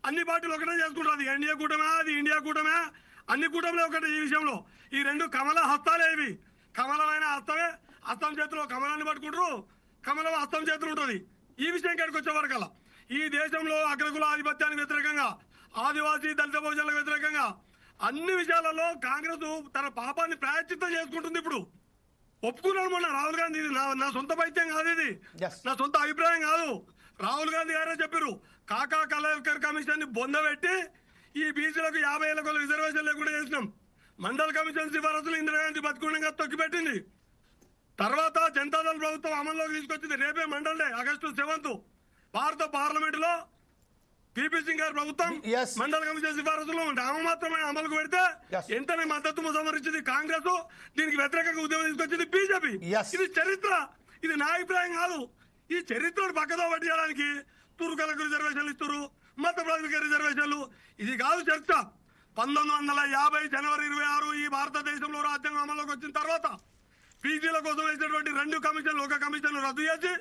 అన్ని పార్టీలు ఒకటే చేసుకుంటారు. అది ఎన్డీఏ కూటమే, అది ఇండియా కూటమే, అన్ని కూటమిలే ఒకటే ఈ విషయంలో. ఈ రెండు కమల హస్తాలే ఇవి. కమలమైన హస్తమే, హస్తం చేతిలో కమలాన్ని పట్టుకుంటారు, కమలం హస్తం చేతులు ఉంటుంది. ఈ విషయం కాడికి వచ్చే వరకల్లా ఈ దేశంలో అగ్రకుల ఆధిపత్యానికి వ్యతిరేకంగా, ఆదివాసీ, దళిత భోజనాలకు వ్యతిరేకంగా అన్ని విషయాలలో కాంగ్రెస్ తన పాపాన్ని ప్రాయశ్చిత్తం చేసుకుంటుంది. ఇప్పుడు ఒప్పుకున్నాడు మొన్న రాహుల్ గాంధీ. నా సొంత పైత్యం కాదు ఇది, నా సొంత అభిప్రాయం కాదు. రాహుల్ గాంధీ గారే చెప్పారు. కాకా కలేకర్ కమిషన్ ని బొందబెట్టి ఈ బీసీలకు 50 ఏళ్ల రిజర్వేషన్ లేకుండా చేసినాం. మండల్ కమిషన్ సిఫారసులు ఇందిరాగాంధీ బతుకుండగా తొక్కిపెట్టింది. తర్వాత జనతాదళ ప్రభుత్వం అమల్లోకి తీసుకొచ్చింది. రేపే మండల్ డే, August 7th. భారత పార్లమెంట్ లో పీపీ సింగ్ గారి ప్రభుత్వం మండల కమిషన్ సిఫారసులు నామమాత్రమైన అమలుకు పెడితే వెంటనే మద్దతు సమరించింది కాంగ్రెస్. దీనికి వ్యతిరేకంగా ఉద్యమం తీసుకొచ్చింది బీజేపీ. ఇది చరిత్ర, ఇది నా అభిప్రాయం కాదు. ఈ చరిత్రను పక్కదో పట్టించడానికి తుర్కలకు రిజర్వేషన్లు ఇస్తారు, మత ప్రాతిపదిక రిజర్వేషన్లు. ఇది కాదు చర్చ. 1950 జనవరి 26 ఈ భారతదేశంలో రాజ్యాంగం అమల్లోకి వచ్చిన తర్వాత బీసీల కోసం వేసినటువంటి 2 కమిషన్లు, ఒక కమిషన్ రద్దు చేసి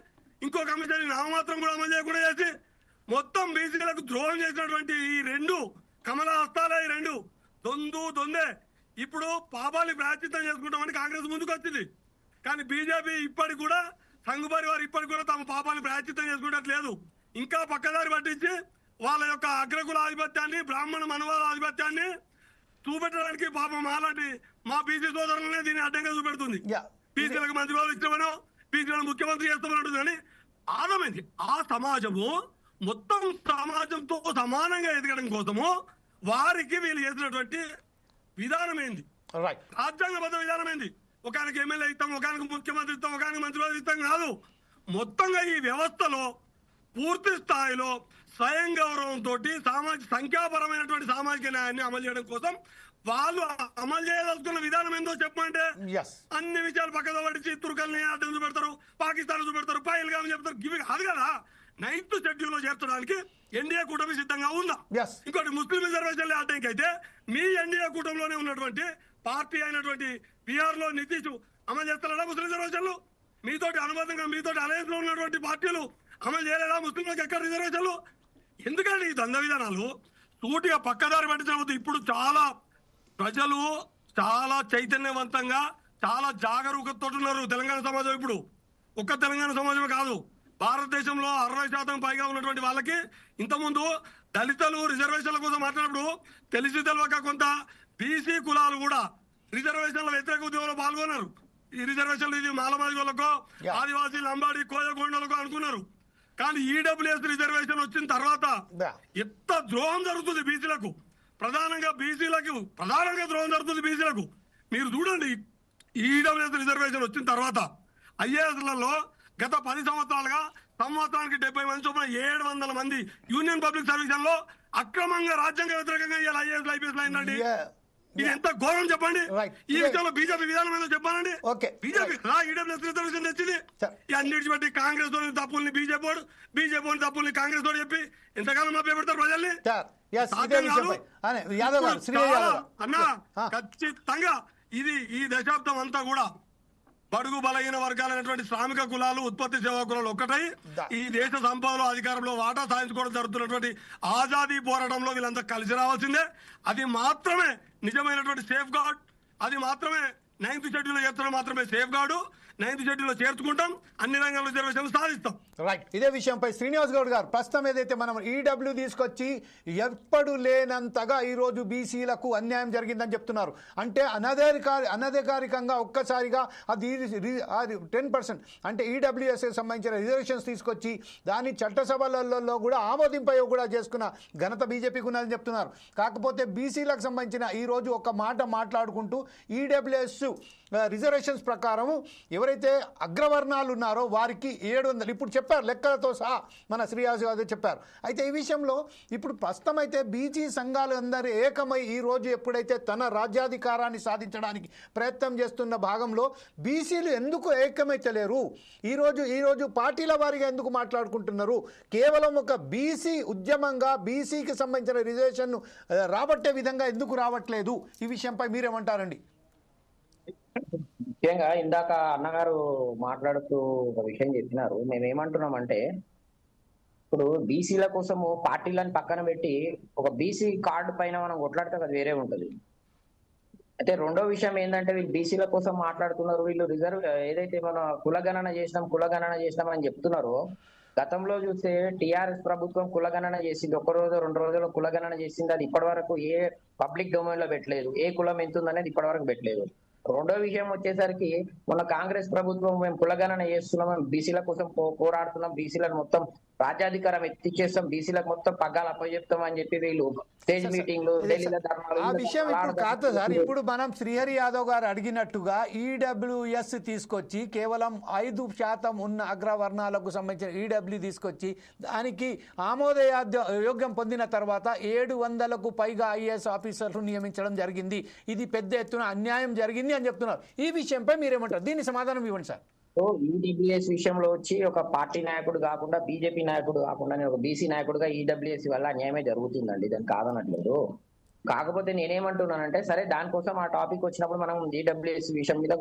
ఇంకో కమిషన్ నామమాత్రం కూడా అమలు చేయకుండా చేసి మొత్తం బీసీలకు ద్రోహం చేసినటువంటి ఈ 2 కమల హస్తాలే. ఈ 2 దొందే. ఇప్పుడు పాపాన్ని ప్రాయశ్చిత్తం చేసుకుంటామని కాంగ్రెస్ ముందుకు వచ్చింది. కానీ బీజేపీ ఇప్పటికి కూడా, సంఘ్ పరివార్ ఇప్పటికి కూడా తమ పాపాన్ని ప్రాయశ్చిత్తం చేసుకున్నట్లేదు. ఇంకా పక్కదారి పట్టించి వాళ్ళ యొక్క అగ్రకుల ఆధిపత్యాన్ని, బ్రాహ్మణ మనవాద ఆధిపత్యాన్ని చూపెట్టడానికి పాపం అలాంటి మా బీసీ సోదరులనే దీన్ని అడ్డంగా చూపెడుతుంది. బీసీలకు మంత్రి పదవులు ఇస్తామనో, బీసీలను ముఖ్యమంత్రి చేస్తామన్నట్టు. కానీ ఆదమైంది ఆ సమాజము మొత్తం సమాజంతో సమానంగా ఎదగడం కోసము వారికి వీళ్ళు చేసినటువంటి విధానం ఏంది? రాజ్యాంగబద్ధ విధానం ఏంది? ఒకరికి ఎమ్మెల్యే ఇస్తాం, ఒకరికి ముఖ్యమంత్రి ఇస్తాం, ఒకరికి మంత్రి పదవి ఇస్తాం కాదు. మొత్తంగా ఈ వ్యవస్థలో పూర్తి స్థాయిలో స్వయం గౌరవంతో సంఖ్యాపరమైనటువంటి సామాజిక న్యాయాన్ని అమలు చేయడం కోసం వాళ్ళు అమలు చేయదలుచుకున్న విధానం ఏందో చెప్పమంటే అన్ని విషయాలు పక్కన పడిచి తుర్కల్ని అడ్డం చూపెడతారు, పాకిస్తాన్ చూపెడతారు, పైల్గామని చెప్తారు. ఇవి కాదు కదా 9th షెడ్యూల్ లో చేర్చడానికి ఎన్డీఏ కూటమి సిద్ధంగా ఉందా? ఇంకోటి ముస్లిం రిజర్వేషన్లు ఆడటానికి అయితే మీ ఎన్డీఏ కూటమిలోనే ఉన్నటువంటి పార్టీ అయినటువంటి బీహార్ లో నితీష్ అమలు చేస్తారా ముస్లిం రిజర్వేషన్లు? మీతోటి అనుబంధంగా మీతోటి అలయన్స్ లో ఉన్నటువంటి పార్టీలు అమలు చేయలేదా ముస్లింలకు ఎక్కడ రిజర్వేషన్లు? ఎందుకంటే ఈ ద్వంద్వ విధానాలు సూటిగా పక్కదారి పట్టించవద్దు. ఇప్పుడు చాలా ప్రజలు చాలా చైతన్యవంతంగా, చాలా జాగరూకతతో ఉన్నారు తెలంగాణ సమాజం. ఇప్పుడు ఒక్క తెలంగాణ సమాజమే కాదు, భారతదేశంలో 60% పైగా ఉన్నటువంటి వాళ్ళకి ఇంతకుముందు దళితులు రిజర్వేషన్ల కోసం మాట్లాడినప్పుడు తెలిసి తెలియక కొంత బీసీ కులాలు కూడా రిజర్వేషన్ల వ్యతిరేక ఉద్యమంలో పాల్గొన్నారు. ఈ రిజర్వేషన్లు ఇది మాలమాదిగోళ్ళకో Yeah. ఆదివాసీ లంబాడి కోయగొండలకో అనుకున్నారు. కానీ ఈడబ్ల్యూఎస్ రిజర్వేషన్ వచ్చిన తర్వాత Yeah. ఎంత ద్రోహం జరుగుతుంది బీసీలకు, ప్రధానంగా ద్రోహం జరుగుతుంది బీసీలకు. మీరు చూడండి, ఈడబ్ల్యూఎస్ రిజర్వేషన్ వచ్చిన తర్వాత ఐఏఎస్లలో గత 10 సంవత్సరాలుగా సంవత్సరానికి 70 మంది చొప్పున 700 మంది యూనియన్ పబ్లిక్ సర్వీస్ లో అక్రమంగా రాజ్యాంగ వ్యతిరేకంగా ఇవాళ ఐఏఎస్ ఐపీఎస్ అయిందండి. Yeah. ఇది ఎంత ఘోరం చెప్పండి. Right. ఈ విషయంలో బీజేపీ విధానం ఏదో చెప్పాలండి. Okay. బీజేపీ ఈడబ్ల్యూఎస్ రిజర్వేషన్ తెచ్చింది. Sir. ఈ అన్నిటి బట్టి కాంగ్రెస్ తప్పుల్ని బీజేపీ తప్పుల్ని కాంగ్రెస్ తోడు చెప్పి ఎంతకాలం మభ్య పెడతారు ప్రజల్ని. సార్ yes, ఇదే విషయంపై యాదవ్ గారు, శ్రీ యాదవ్ గారు. అన్నా Ah. ఖచ్చితంగా ఈ దశాబ్దం అంతా కూడా బడుగు బలహీన వర్గాలైనటువంటి శ్రామిక కులాలు, ఉత్పత్తి సేవా కులాలు ఒక్కటై ఈ దేశ సంపదలో అధికారంలో వాటా సాధించుకోవడం జరుగుతున్నటువంటి ఆజాదీ పోరాటంలో వీళ్ళంతా కలిసి రావాల్సిందే. అది మాత్రమే నిజమైనటువంటి సేఫ్ గార్డ్. అది మాత్రమే 9th షెడ్యూల్ చేర్చడం మాత్రమే సేఫ్ గార్డు. 9th షెడ్యూల్లో చేర్చుకుంటాం, అన్ని రంగాల్లో రిజర్వేషన్లు సాధిస్తాం. రైట్. ఇదే విషయంపై శ్రీనివాస్ గౌడ్ గారు, ప్రస్తుతం ఏదైతే మనం ఈడబ్ల్యూ తీసుకొచ్చి ఎప్పుడు లేనంతగా ఈరోజు బీసీలకు అన్యాయం జరిగిందని చెప్తున్నారు. అంటే అనధికారికంగా ఒక్కసారిగా అది 10% అంటే ఈడబ్ల్యూఎస్కి సంబంధించిన రిజర్వేషన్స్ తీసుకొచ్చి దాన్ని చట్టసభలలో కూడా ఆమోదింపై కూడా చేసుకున్న ఘనత బీజేపీకి ఉన్నదని చెప్తున్నారు. కాకపోతే బీసీలకు సంబంధించిన ఈరోజు ఒక మాట మాట్లాడుకుంటూ ఈడబ్ల్యూఎస్ రిజర్వేషన్స్ ప్రకారం ఎవరైతే అగ్రవర్ణాలు ఉన్నారో వారికి 700 ఇప్పుడు చెప్పారు లెక్కలతో సహా మన శ్రీనివాస్ గారు చెప్పారు. అయితే ఈ విషయంలో ఇప్పుడు ప్రస్తుతం అయితే బీసీ సంఘాలు అందరూ ఏకమై ఈరోజు ఎప్పుడైతే తన రాజ్యాధికారాన్ని సాధించడానికి ప్రయత్నం చేస్తున్న భాగంలో బీసీలు ఎందుకు ఏకమైతలేరు? ఈరోజు పార్టీల వారిగా ఎందుకు మాట్లాడుకుంటున్నారు? కేవలం ఒక బీసీ ఉద్యమంగా బీసీకి సంబంధించిన రిజర్వేషన్ను రాబట్టే విధంగా ఎందుకు రావట్లేదు? ఈ విషయంపై మీరేమంటారండి? ముఖ్యంగా ఇందాక అన్నగారు మాట్లాడుతూ ఒక విషయం చెప్పినారు. మేమేమంటున్నామంటే ఇప్పుడు బీసీల కోసము పార్టీలను పక్కన పెట్టి ఒక బీసీ కార్డు పైన మనం కొట్లాడితే అది వేరే ఉంటుంది. అయితే రెండో విషయం ఏంటంటే వీళ్ళు బీసీల కోసం మాట్లాడుతున్నారు. వీళ్ళు ఏదైతే మన కులగణన చేసినాం అని చెప్తున్నారో, గతంలో చూస్తే టిఆర్ఎస్ ప్రభుత్వం కులగణన చేసింది, 1 రోజు 2 రోజుల్లో కులగణన చేసింది. అది ఇప్పటి వరకు ఏ పబ్లిక్ డొమైన్ లో పెట్టలేదు. ఏ కులం ఎంత ఉందనేది ఇప్పటి వరకు పెట్టలేదు. రెండో విషయం వచ్చేసరికి మన కాంగ్రెస్ ప్రభుత్వం మేము కులగణన చేస్తున్నాం, బీసీల కోసం పోరాడుతున్నాం, బీసీలను మొత్తం రాజ్యాధికారం ఎత్తిచ్చేస్తాం, బీసీలకు మొత్తం పగ్గాలు అప్పచెప్తాం అని చెప్పి వీళ్ళు స్టేజ్ మీటింగ్లు, ఢిల్లీలో ధర్నాలు. ఆ విషయం ఇప్పుడు కాదు సార్. ఇప్పుడు మనం శ్రీహరి యాదవ్ గారు అడిగినట్టుగా ఈడబ్ల్యూఎస్ తీసుకొచ్చి కేవలం 5% ఉన్న అగ్రవర్ణాలకు సంబంధించిన ఈడబ్ల్యూ తీసుకొచ్చి దానికి యోగ్యం పొందిన తర్వాత 700కు పైగా ఐఏఎస్ ఆఫీసర్లు నియమించడం జరిగింది. ఇది పెద్ద ఎత్తున అన్యాయం జరిగింది అని చెప్తున్నారు. ఈ విషయంపై మీరేమంటారు? దీన్ని సమాధానం ఇవ్వండి సార్. ఈడబ్ల్యూఎస్ విషయంలో వచ్చి ఒక పార్టీ నాయకుడు కాకుండా, బీజేపీ నాయకుడు కాకుండా నేను ఒక బీసీ నాయకుడుగా ఈడబ్ల్యూఎస్ వల్ల అన్యాయమే జరుగుతుందండి, దాన్ని కాదనట్లేదు. కాకపోతే నేనేమంటున్నానంటే సరే దానికోసం ఆ టాపిక్ వచ్చినప్పుడు మనం ఈడబ్ల్యూఎస్ విషయం మీద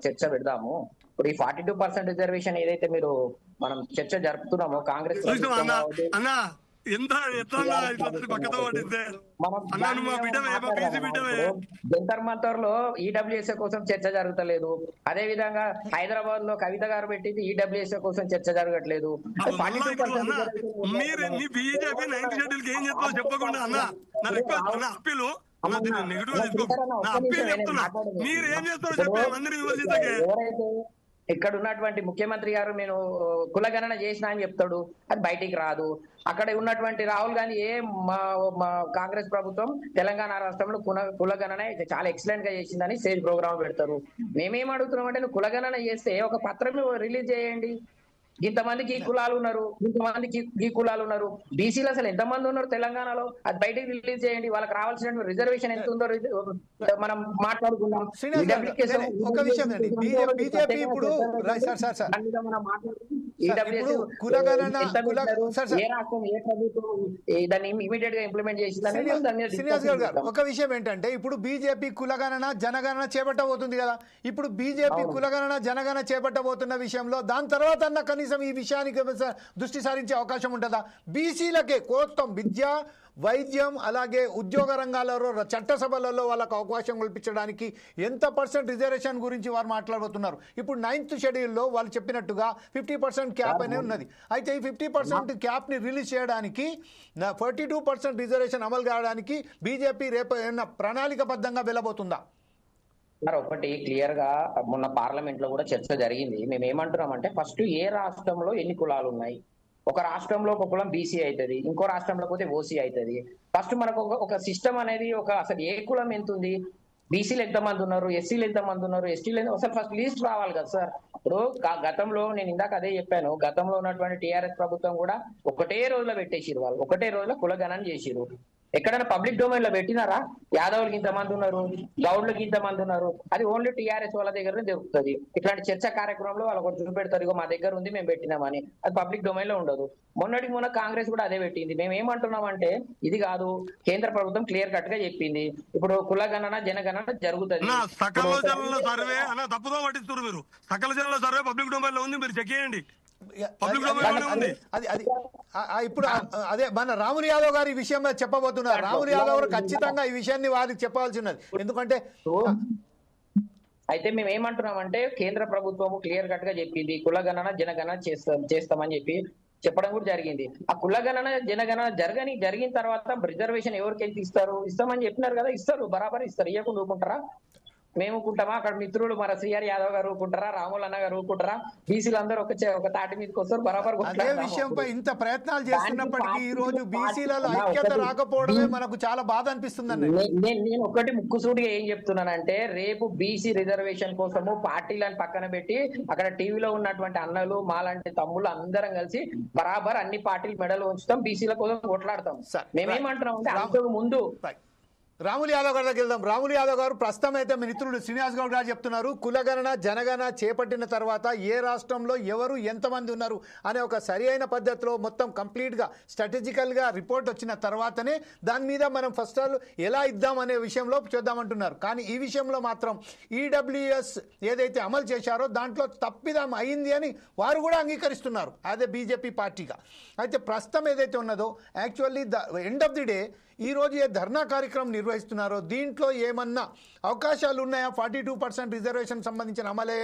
చర్చ పెడదాము. ఇప్పుడు ఈ 42% రిజర్వేషన్ ఏదైతే మనం చర్చ జరుపుతున్నామో కాంగ్రెస్ జంతర్ మంతర్ లో ఈడబ్ల్యూఎస్ కోసం చర్చ జరుగుతలేదు. అదే విధంగా హైదరాబాద్ లో కవిత గారు పెట్టింది ఈడబ్ల్యూఎస్ కోసం చర్చ జరగట్లేదు. ఇక్కడ ఉన్నటువంటి ముఖ్యమంత్రి గారు నేను కులగణన చేసినా అని చెప్తాడు, అది బయటికి రాదు. అక్కడ ఉన్నటువంటి రాహుల్ గాంధీ మా కాంగ్రెస్ ప్రభుత్వం తెలంగాణ రాష్ట్రంలో కులగణన చాలా ఎక్సలెంట్ గా చేసిందని స్టేజ్ ప్రోగ్రామ్ పెడతారు. మేమేం అడుగుతున్నాం అంటే నువ్వు కులగణన చేస్తే ఒక పత్రం రిలీజ్ చేయండి. ఇంతమందికి ఈ కులాలు ఉన్నారు, ఇంతమందికి ఈ కులాలు ఉన్నారు, బీసీలు అసలు ఎంతమంది ఉన్నారు తెలంగాణలో, అది బయటకు రిలీజ్ చేయండి. వాళ్ళకి రావాల్సిన రిజర్వేషన్ ఎంత ఉందో మనం మాట్లాడుకుందాం. ఒక విషయం అండి, బీజేపీ ఇప్పుడు ఇమీడియట్ గా ఇంప్లిమెంట్ చేసిందని. ఒక విషయం ఏంటంటే ఇప్పుడు బీజేపీ కులగణన జనగణన చేపట్టబోతుంది కదా. ఇప్పుడు బీజేపీ కులగణన జనగణన చేపట్టబోతున్న విషయంలో దాని తర్వాత అన్న కనీసం ఈ విషయానికి దృష్టి సారించే అవకాశం ఉంటుందా? బీసీలకే కోస్తం విద్య, వైద్యం, అలాగే ఉద్యోగ రంగాలలో చట్టసభలలో వాళ్ళకు అవకాశం కల్పించడానికి ఎంత % రిజర్వేషన్ గురించి వారు మాట్లాడుతున్నారు. ఇప్పుడు 9th షెడ్యూల్లో వాళ్ళు చెప్పినట్టుగా 50% క్యాప్ అనేది ఉన్నది. అయితే ఈ 50% క్యాప్ని రిలీజ్ చేయడానికి 42% రిజర్వేషన్ అమలు కావడానికి బీజేపీ రేపు ఏమన్నా ప్రణాళికబద్ధంగా వెళ్ళబోతుందా? సార్ ఒకటి క్లియర్ గా మొన్న పార్లమెంట్ లో కూడా చర్చ జరిగింది. మేము ఏమంటున్నామంటే ఫస్ట్ ఏ రాష్ట్రంలో ఎన్ని కులాలు ఉన్నాయి, ఒక రాష్ట్రంలో ఒక కులం బీసీ అవుతుంది, ఇంకో రాష్ట్రంలో పోతే ఓసీ అవుతుంది. ఫస్ట్ మనకు ఒక సిస్టమ్ అనేది అసలు ఏ కులం ఎంత ఉంది, బీసీలు ఎంతమంది ఉన్నారు, ఎస్సీలు ఎంతమంది ఉన్నారు, ఎస్టీలు అసలు ఫస్ట్ లిస్ట్ రావాలి కదా సార్. ఇప్పుడు గతంలో నేను ఇందాక అదే చెప్పాను, గతంలో ఉన్నటువంటి టీఆర్ఎస్ ప్రభుత్వం కూడా ఒకటే రోజులో పెట్టేసిరు, వాళ్ళు ఒకటే రోజులో కులగణన చేసిరు. ఎక్కడైనా పబ్లిక్ డొమైన్ లో పెట్టినారా? యాదవులకి ఇంతమంది ఉన్నారు, గౌడ్లకి ఇంతమంది ఉన్నారు, అది ఓన్లీ టీఆర్ఎస్ వాళ్ళ దగ్గరనే దొరుకుతుంది. ఇట్లాంటి చర్చా కార్యక్రమంలో వాళ్ళు ఒకటి చూపెడతారు, ఇగో మా దగ్గర ఉంది మేము పెట్టినామని, అది పబ్లిక్ డొమైన్ లో ఉండదు. మొన్న కాంగ్రెస్ కూడా అదే పెట్టింది. మేము ఏమంటున్నామంటే ఇది కాదు, కేంద్ర ప్రభుత్వం క్లియర్ కట్ గా చెప్పింది, ఇప్పుడు కులగణన జనగణన జరుగుతుంది. సకల జనుల సర్వే అన్న తప్పుదో పట్టిస్తున్నారు మీరు. సకల జనుల సర్వే పబ్లిక్ డొమైన్ లో ఉంది, మీరు చెక్ చేయండి. పబ్లిక్ డొమైన్ లో ఉంది. ఇప్పుడు అదే మన రాములు యాదవ్ గారు ఈ విషయం మీద చెప్పబోతున్నారు. రాములు యాదవ్ గారు ఖచ్చితంగా ఈ విషయాన్ని వారికి చెప్పాల్సి ఉన్నది. ఎందుకంటే అయితే మేము ఏమంటున్నామంటే కేంద్ర ప్రభుత్వము క్లియర్ కట్ గా చెప్పింది, కులగణన జనగణన చేస్తామని చెప్పడం కూడా జరిగింది. ఆ కులగణన జనగణన జరిగిన తర్వాత రిజర్వేషన్ ఎవరికైతే ఇస్తామని చెప్పినారు కదా, ఇస్తారు, బరాబర్ ఇస్తారు. ఇవ్వకుండా ఊరుకుంటారా? మేము ఊరుకుంటామా? అక్కడ మిత్రులు మన శ్రీఆర్ యాదవ్ గారు ఊరుకుంటారా, రాములు అన్న గారు ఊరుకుంటారా? బీసీలు అందరూ ఒక తాటి మీదకి వస్తారు, బరాబర్. అదే విషయంపై ఇంత ప్రయత్నాలు చేస్తున్నప్పటికీ ఈ రోజు బీసీలలో ఐక్యత రాకపోవడమే మనకు చాలా బాధ అనిపిస్తుందండి. నేను ఒకటి ముక్కుసూటిగా ఏం చెప్తున్నానంటే, రేపు బీసీ రిజర్వేషన్ కోసము పార్టీలను పక్కన పెట్టి అక్కడ టీవీలో ఉన్నటువంటి అన్నలు మాలాంటి తమ్ముళ్ళు అందరం కలిసి బరాబర్ అన్ని పార్టీలు మెడలు ఉంచుతాం, బీసీల కోసం కొట్లాడతాం. మేమేమంటున్నాం అంటే అంతకు ముందు రాములు యాదవ్ గారి దగ్గర వెళ్దాం. రాములు యాదవ్ గారు, ప్రస్తుతం అయితే మిత్రుడు శ్రీనివాస్ గౌడ్ గారు చెప్తున్నారు, కులగణన జనగణన చేపట్టిన తర్వాత ఏ రాష్ట్రంలో ఎవరు ఎంతమంది ఉన్నారు అనే ఒక సరి అయిన పద్ధతిలో మొత్తం కంప్లీట్గా స్ట్రాటజికల్గా రిపోర్ట్ వచ్చిన తర్వాతనే దాని మీద మనం ఫస్ట్ ఆల్ ఎలా ఇద్దాం అనే విషయంలో చూద్దామంటున్నారు. కానీ ఈ విషయంలో మాత్రం ఈడబ్ల్యూఎస్ ఏదైతే అమలు చేశారో దాంట్లో తప్పిదం అయింది అని వారు కూడా అంగీకరిస్తున్నారు అదే బీజేపీ పార్టీగా. అయితే ప్రస్తుతం ఏదైతే ఉన్నదో actually end of the day ఈ రోజు ఏ ధర్నా కార్యక్రమం నిర్వహిస్తున్నారో దీంట్లో ఏమన్నా అవకాశాలు ఉన్నాయా? 42% రిజర్వేషన్ సంబంధించిన అమలే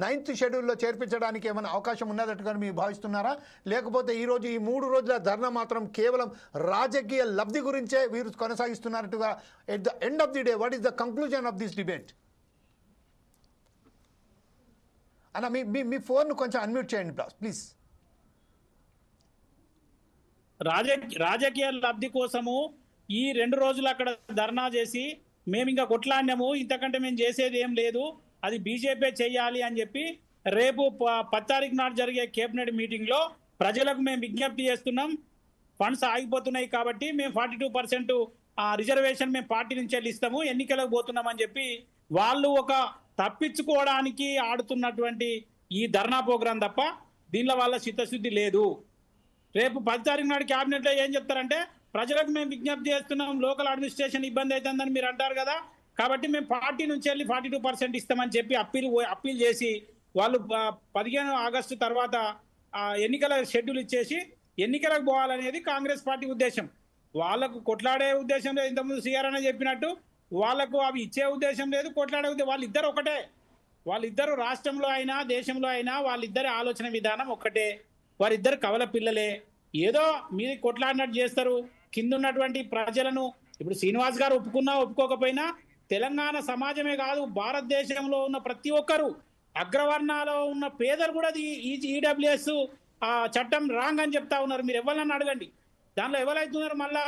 9th షెడ్యూల్లో చేర్పించడానికి ఏమైనా అవకాశం ఉన్నదట్టుగా మీరు భావిస్తున్నారా? లేకపోతే ఈరోజు ఈ 3 రోజుల ధర్నా మాత్రం కేవలం రాజకీయ లబ్ధి గురించే వీరు కొనసాగిస్తున్నట్టుగా at the end of the day what is the conclusion of this debate? అన్న మీ ఫోన్ కొంచెం అన్మ్యూట్ చేయండి ప్లీజ్. రాజకీయ లబ్ధి కోసము ఈ 2 రోజులు అక్కడ ధర్నా చేసి మేము ఇంకా కొట్లాడినాము, ఇంతకంటే మేము చేసేది ఏం లేదు, అది బీజేపీ చేయాలి అని చెప్పి రేపు 10 తారీఖు నాడు జరిగే కేబినెట్ మీటింగ్లో ప్రజలకు మేము విజ్ఞప్తి చేస్తున్నాం, ఫండ్స్ ఆగిపోతున్నాయి కాబట్టి మేము 42% రిజర్వేషన్ మేము పార్టీ నుంచి ఇస్తాము, ఎన్నికలకు పోతున్నామని చెప్పి వాళ్ళు ఒక తప్పించుకోవడానికి ఆడుతున్నటువంటి ఈ ధర్నా ప్రోగ్రాం తప్ప దీనిలో వాళ్ళ చిత్తశుద్ధి లేదు. రేపు 10 తారీఖు నాడు క్యాబినెట్లో ఏం చెప్తారంటే, ప్రజలకు మేము విజ్ఞప్తి చేస్తున్నాం, లోకల్ అడ్మినిస్ట్రేషన్ ఇబ్బంది అవుతుందని మీరు అంటారు కదా, కాబట్టి మేము పార్టీ నుంచి వెళ్ళి 42% ఇస్తామని చెప్పి అప్పీల్ చేసి వాళ్ళు 15 ఆగస్టు తర్వాత ఎన్నికల షెడ్యూల్ ఇచ్చేసి ఎన్నికలకు పోవాలనేది కాంగ్రెస్ పార్టీ ఉద్దేశం. వాళ్ళకు కొట్లాడే ఉద్దేశం లేదు, ఇంతకుముందు సీఆర్ అన్న చెప్పినట్టు వాళ్ళకు అవి ఇచ్చే ఉద్దేశం లేదు, కొట్లాడే ఉద్దేశం. వాళ్ళిద్దరు ఒకటే, వాళ్ళిద్దరు రాష్ట్రంలో అయినా దేశంలో అయినా వాళ్ళిద్దరి ఆలోచన విధానం ఒక్కటే, వారిద్దరు కవల పిల్లలే. ఏదో మీరు కొట్లాడినట్టు చేస్తారు, కింద ఉన్నటువంటి ప్రజలను. ఇప్పుడు శ్రీనివాస్ గారు ఒప్పుకోకపోయినా తెలంగాణ సమాజమే కాదు, భారతదేశంలో ఉన్న ప్రతి ఒక్కరు, అగ్రవర్ణాల్లో ఉన్న పేదలు కూడా ఈడబ్ల్యూఎస్ చట్టం రాంగ్ అని చెప్తా ఉన్నారు. మీరు ఎవరన్నా అడగండి, దానిలో ఎవరైతున్నారు మళ్ళా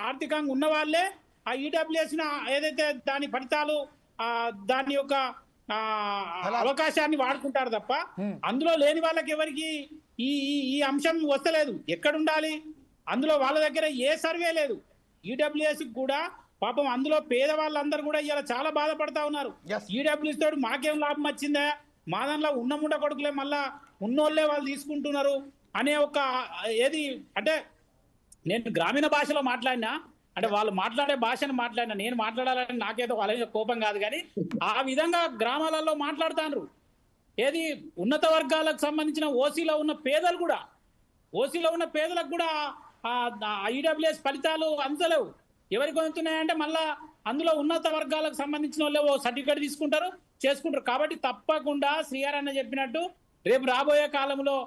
ఆర్థికంగా ఉన్న వాళ్ళే ఆ ఈడబ్ల్యూఎస్ ఏదైతే దాని ఫలితాలు దాని యొక్క అవకాశాన్ని వాడుకుంటారు తప్ప అందులో లేని వాళ్ళకి ఎవరికి ఈ అంశం వస్తలేదు. ఎక్కడుండాలి? అందులో వాళ్ళ దగ్గర ఏ సర్వే లేదు. ఈడబ్ల్యూఎస్ కూడా పాపం అందులో పేదవాళ్ళందరూ కూడా ఇలా చాలా బాధపడతా ఉన్నారు. ఈడబ్ల్యూఎస్ తోడు మాకేం లాభం వచ్చిందా, మా దాంట్లో ఉన్న ముండ కొడుకులే మళ్ళా ఉన్నోళ్లే వాళ్ళు తీసుకుంటున్నారు అనే ఒక ఏది అంటే, నేను గ్రామీణ భాషలో మాట్లాడినా అంటే వాళ్ళు మాట్లాడే భాషను మాట్లాడినా, నేను మాట్లాడాలని నాకేదో వాళ్ళ కోపం కాదు, కానీ ఆ విధంగా గ్రామాలలో మాట్లాడుతాండ్రు. ఏది ఉన్నత వర్గాలకు సంబంధించిన ఓసీలో ఉన్న పేదలకు కూడా ఈడబ్ల్యూఎస్ ఫలితాలు అందలేవు. ఎవరికి అందుతున్నాయంటే మళ్ళా అందులో ఉన్నత వర్గాలకు సంబంధించిన వాళ్ళే ఓ సర్టిఫికేట్ తీసుకుంటారు, చేసుకుంటారు. కాబట్టి తప్పకుండా శ్రీఆర్ అన్న చెప్పినట్టు రేపు రాబోయే కాలంలో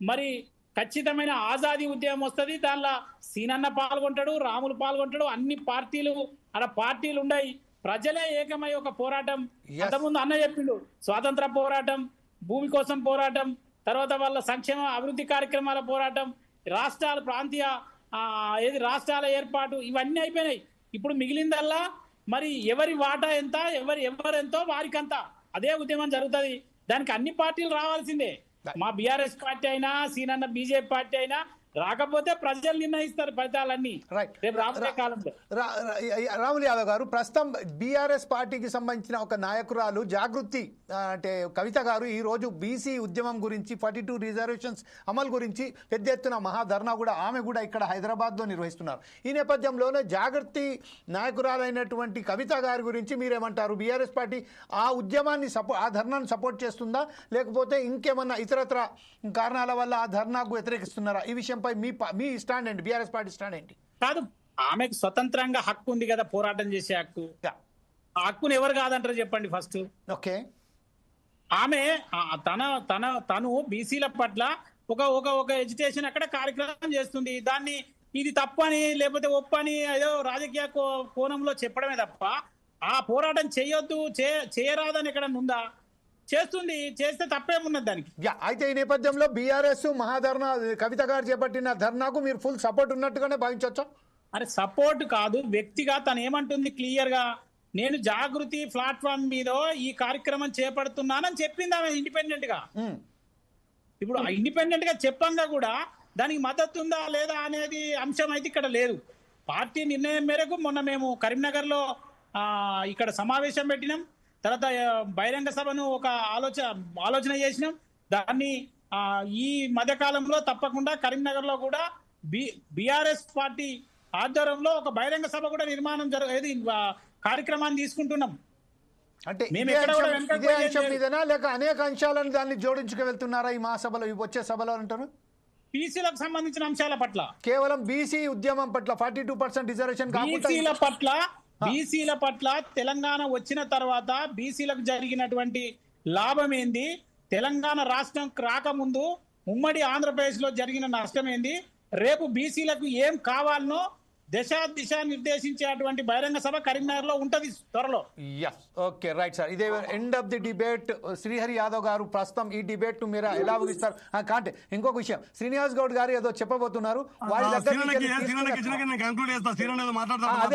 మరి ఖచ్చితమైన ఆజాదీ ఉద్యమం వస్తుంది. దానిలో సీనన్న పాల్గొంటాడు, రాములు పాల్గొంటాడు, అన్ని పార్టీలు అలా పార్టీలు ఉన్నాయి. ప్రజలే ఏకమై ఒక పోరాటం. Yes. అంతకుముందు అన్న చెప్పిండు, స్వాతంత్ర పోరాటం, భూమి కోసం పోరాటం, తర్వాత వాళ్ళ సంక్షేమ అభివృద్ధి కార్యక్రమాల పోరాటం, రాష్ట్రాల ప్రాంతీయ రాష్ట్రాల ఏర్పాటు, ఇవన్నీ అయిపోయినాయి. ఇప్పుడు మిగిలిందల్లా మరి ఎవరి వాటా ఎంత, ఎవరెంతో వారికంతా అదే ఉద్యమం జరుగుతుంది. దానికి అన్ని పార్టీలు రావాల్సిందే. మా బీఆర్ఎస్ పార్టీ అయినా, సీనన్న బీజేపీ పార్టీ అయినా రాకపోతే ప్రజలు నిర్ణయిస్తారు ఫలితాలన్నీ రైట్. రేపు రాబోయే కాలంలో. రాములు యాదవ్ గారు, ప్రస్తుతం బీఆర్ఎస్ పార్టీకి సంబంధించిన ఒక నాయకురాలు జాగృతి అంటే కవిత గారు ఈ రోజు బీసీ ఉద్యమం గురించి 42 రిజర్వేషన్స్ అమలు గురించి పెద్ద ఎత్తున మహాధర్నా కూడా ఆమె కూడా ఇక్కడ హైదరాబాద్లో నిర్వహిస్తున్నారు. ఈ నేపథ్యంలోనే జాగృతి నాయకురాలైనటువంటి కవిత గారి గురించి మీరేమంటారు? బీఆర్ఎస్ పార్టీ ఆ ఉద్యమాన్ని ఆ ధర్నాను సపోర్ట్ చేస్తుందా, లేకపోతే ఇంకేమన్నా ఇతరత్ర కారణాల వల్ల ఆ ధర్నాకు వ్యతిరేకిస్తున్నారా? ఈ విషయంపై మీ స్టాండ్ ఏంటి? బీఆర్ఎస్ పార్టీ స్టాండ్ ఏంటి? కాదు, ఆమెకు స్వతంత్రంగా హక్కు ఉంది కదా, పోరాటం చేసే హక్కు. Yeah. ఆ హక్కును ఎవరు కాదంటారు చెప్పండి ఫస్ట్. ఓకే, ఆమె తను బీసీల పట్ల ఒక ఎడ్యుకేషన్ అక్కడ కార్యక్రమం చేస్తుంది. దాన్ని ఇది తప్పని లేకపోతే ఒప్పని ఏదో రాజకీయ కోణంలో చెప్పడమే తప్ప ఆ పోరాటం చేయొద్దు చేయరాదని ఎక్కడ ఉందా? చేస్తుంది, చేస్తే తప్పేమున్నది దానికి. అయితే ఈ నేపథ్యంలో బీఆర్ఎస్ మహాధర్నా కవిత గారు చేపట్టిన ధర్నాకు మీరు ఫుల్ సపోర్ట్ ఉన్నట్టుగానే భావించవచ్చా? అరే సపోర్ట్ కాదు, వ్యక్తిగా తను ఏమంటుంది క్లియర్ గా, నేను జాగృతి ప్లాట్ఫామ్ మీద ఈ కార్యక్రమం చేపడుతున్నానని చెప్పింది ఆమె ఇండిపెండెంట్ గా. ఇప్పుడు ఇండిపెండెంట్ గా చెప్పంగా కూడా దానికి మద్దతు ఉందా లేదా అనేది అంశం అయితే ఇక్కడ లేదు. పార్టీ నిర్ణయం మేరకు మొన్న మేము కరీంనగర్ లో ఇక్కడ సమావేశం పెట్టినాం. తర్వాత బహిరంగ సభను ఒక ఆలోచన చేసినాం. దాన్ని ఈ మధ్యకాలంలో తప్పకుండా కరీంనగర్ లో కూడా బీఆర్ఎస్ పార్టీ ఆధ్వర్యంలో ఒక బహిరంగ సభ కూడా నిర్మాణం కార్యక్రమాన్ని తీసుకుంటున్నాం. అంటే ఇదే అంశం మీదనా లేక అనేక అంశాలను దాన్ని జోడించుకు వెళ్తున్నారా ఈ మహాసభలో, వచ్చే సభలో అంటారు? బీసీలకు సంబంధించిన అంశాల పట్ల, కేవలం బీసీ ఉద్యమం పట్ల 42% రిజర్వేషన్ బీసీల పట్ల తెలంగాణ వచ్చిన తర్వాత బీసీలకు జరిగినటువంటి లాభం ఏంది, తెలంగాణ రాష్ట్రం రాకముందు ఉమ్మడి ఆంధ్రప్రదేశ్ లో జరిగిన నష్టం ఏంది, రేపు బీసీలకు ఏం కావాలనో దిశ నిర్దేశించేటువంటి బహిరంగ సభ కరీంనగర్ లో ఉంటది త్వరలో. Okay, right sir. ఇదే end of the debate. Srihari Yadav గారు, ప్రస్తుతం ఈ డిబేట్ ను మీరు ఎలా ముగిస్తారు? కాంటే ఇంకొక విషయం, శ్రీనివాస్ గౌడ్ గారు ఏదో చెప్పబోతున్నారు.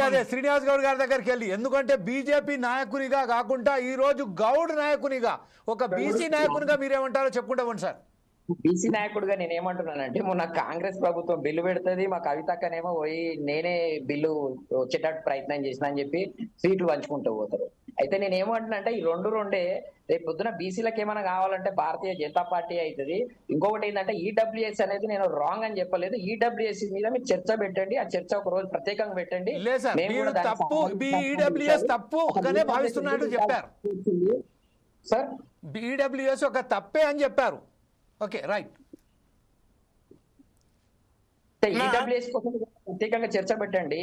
అదే శ్రీనివాస్ గౌడ్ గారి దగ్గరికి వెళ్ళి, ఎందుకంటే బీజేపీ నాయకునిగా కాకుండా ఈ రోజు గౌడ్ నాయకునిగా, ఒక బీసీ నాయకునిగా మీరేమంటారో చెప్పుకుంటామండి సార్. బీసీ నాయకుడిగా నేను ఏమంటున్నానంటే, మొన్న కాంగ్రెస్ ప్రభుత్వం బిల్లు పెడుతుంది, మా కవితక్కనేమో పోయి నేనే బిల్లు వచ్చేటట్టు ప్రయత్నం చేసిన అని చెప్పి సీట్లు పంచుకుంటూ పోతారు. అయితే నేను ఏమంటున్నా అంటే, ఈ రెండే రేపు పొద్దున బీసీలకు ఏమైనా కావాలంటే భారతీయ జనతా పార్టీ అవుతుంది. ఇంకొకటి ఏంటంటే ఈడబ్ల్యూఎస్ అనేది నేను రాంగ్ అని చెప్పలేదు. ఈడబ్ల్యూఎస్ మీద మీరు చర్చ పెట్టండి, ఆ చర్చ ఒక రోజు ప్రత్యేకంగా పెట్టండి. సార్ ఈడబ్ల్యూఎస్ ఒక తప్పే అని చెప్పారు. Okay, right. ఈడబ్ల్యూఎస్ కోసం ప్రత్యేకంగా చర్చ పెట్టండి,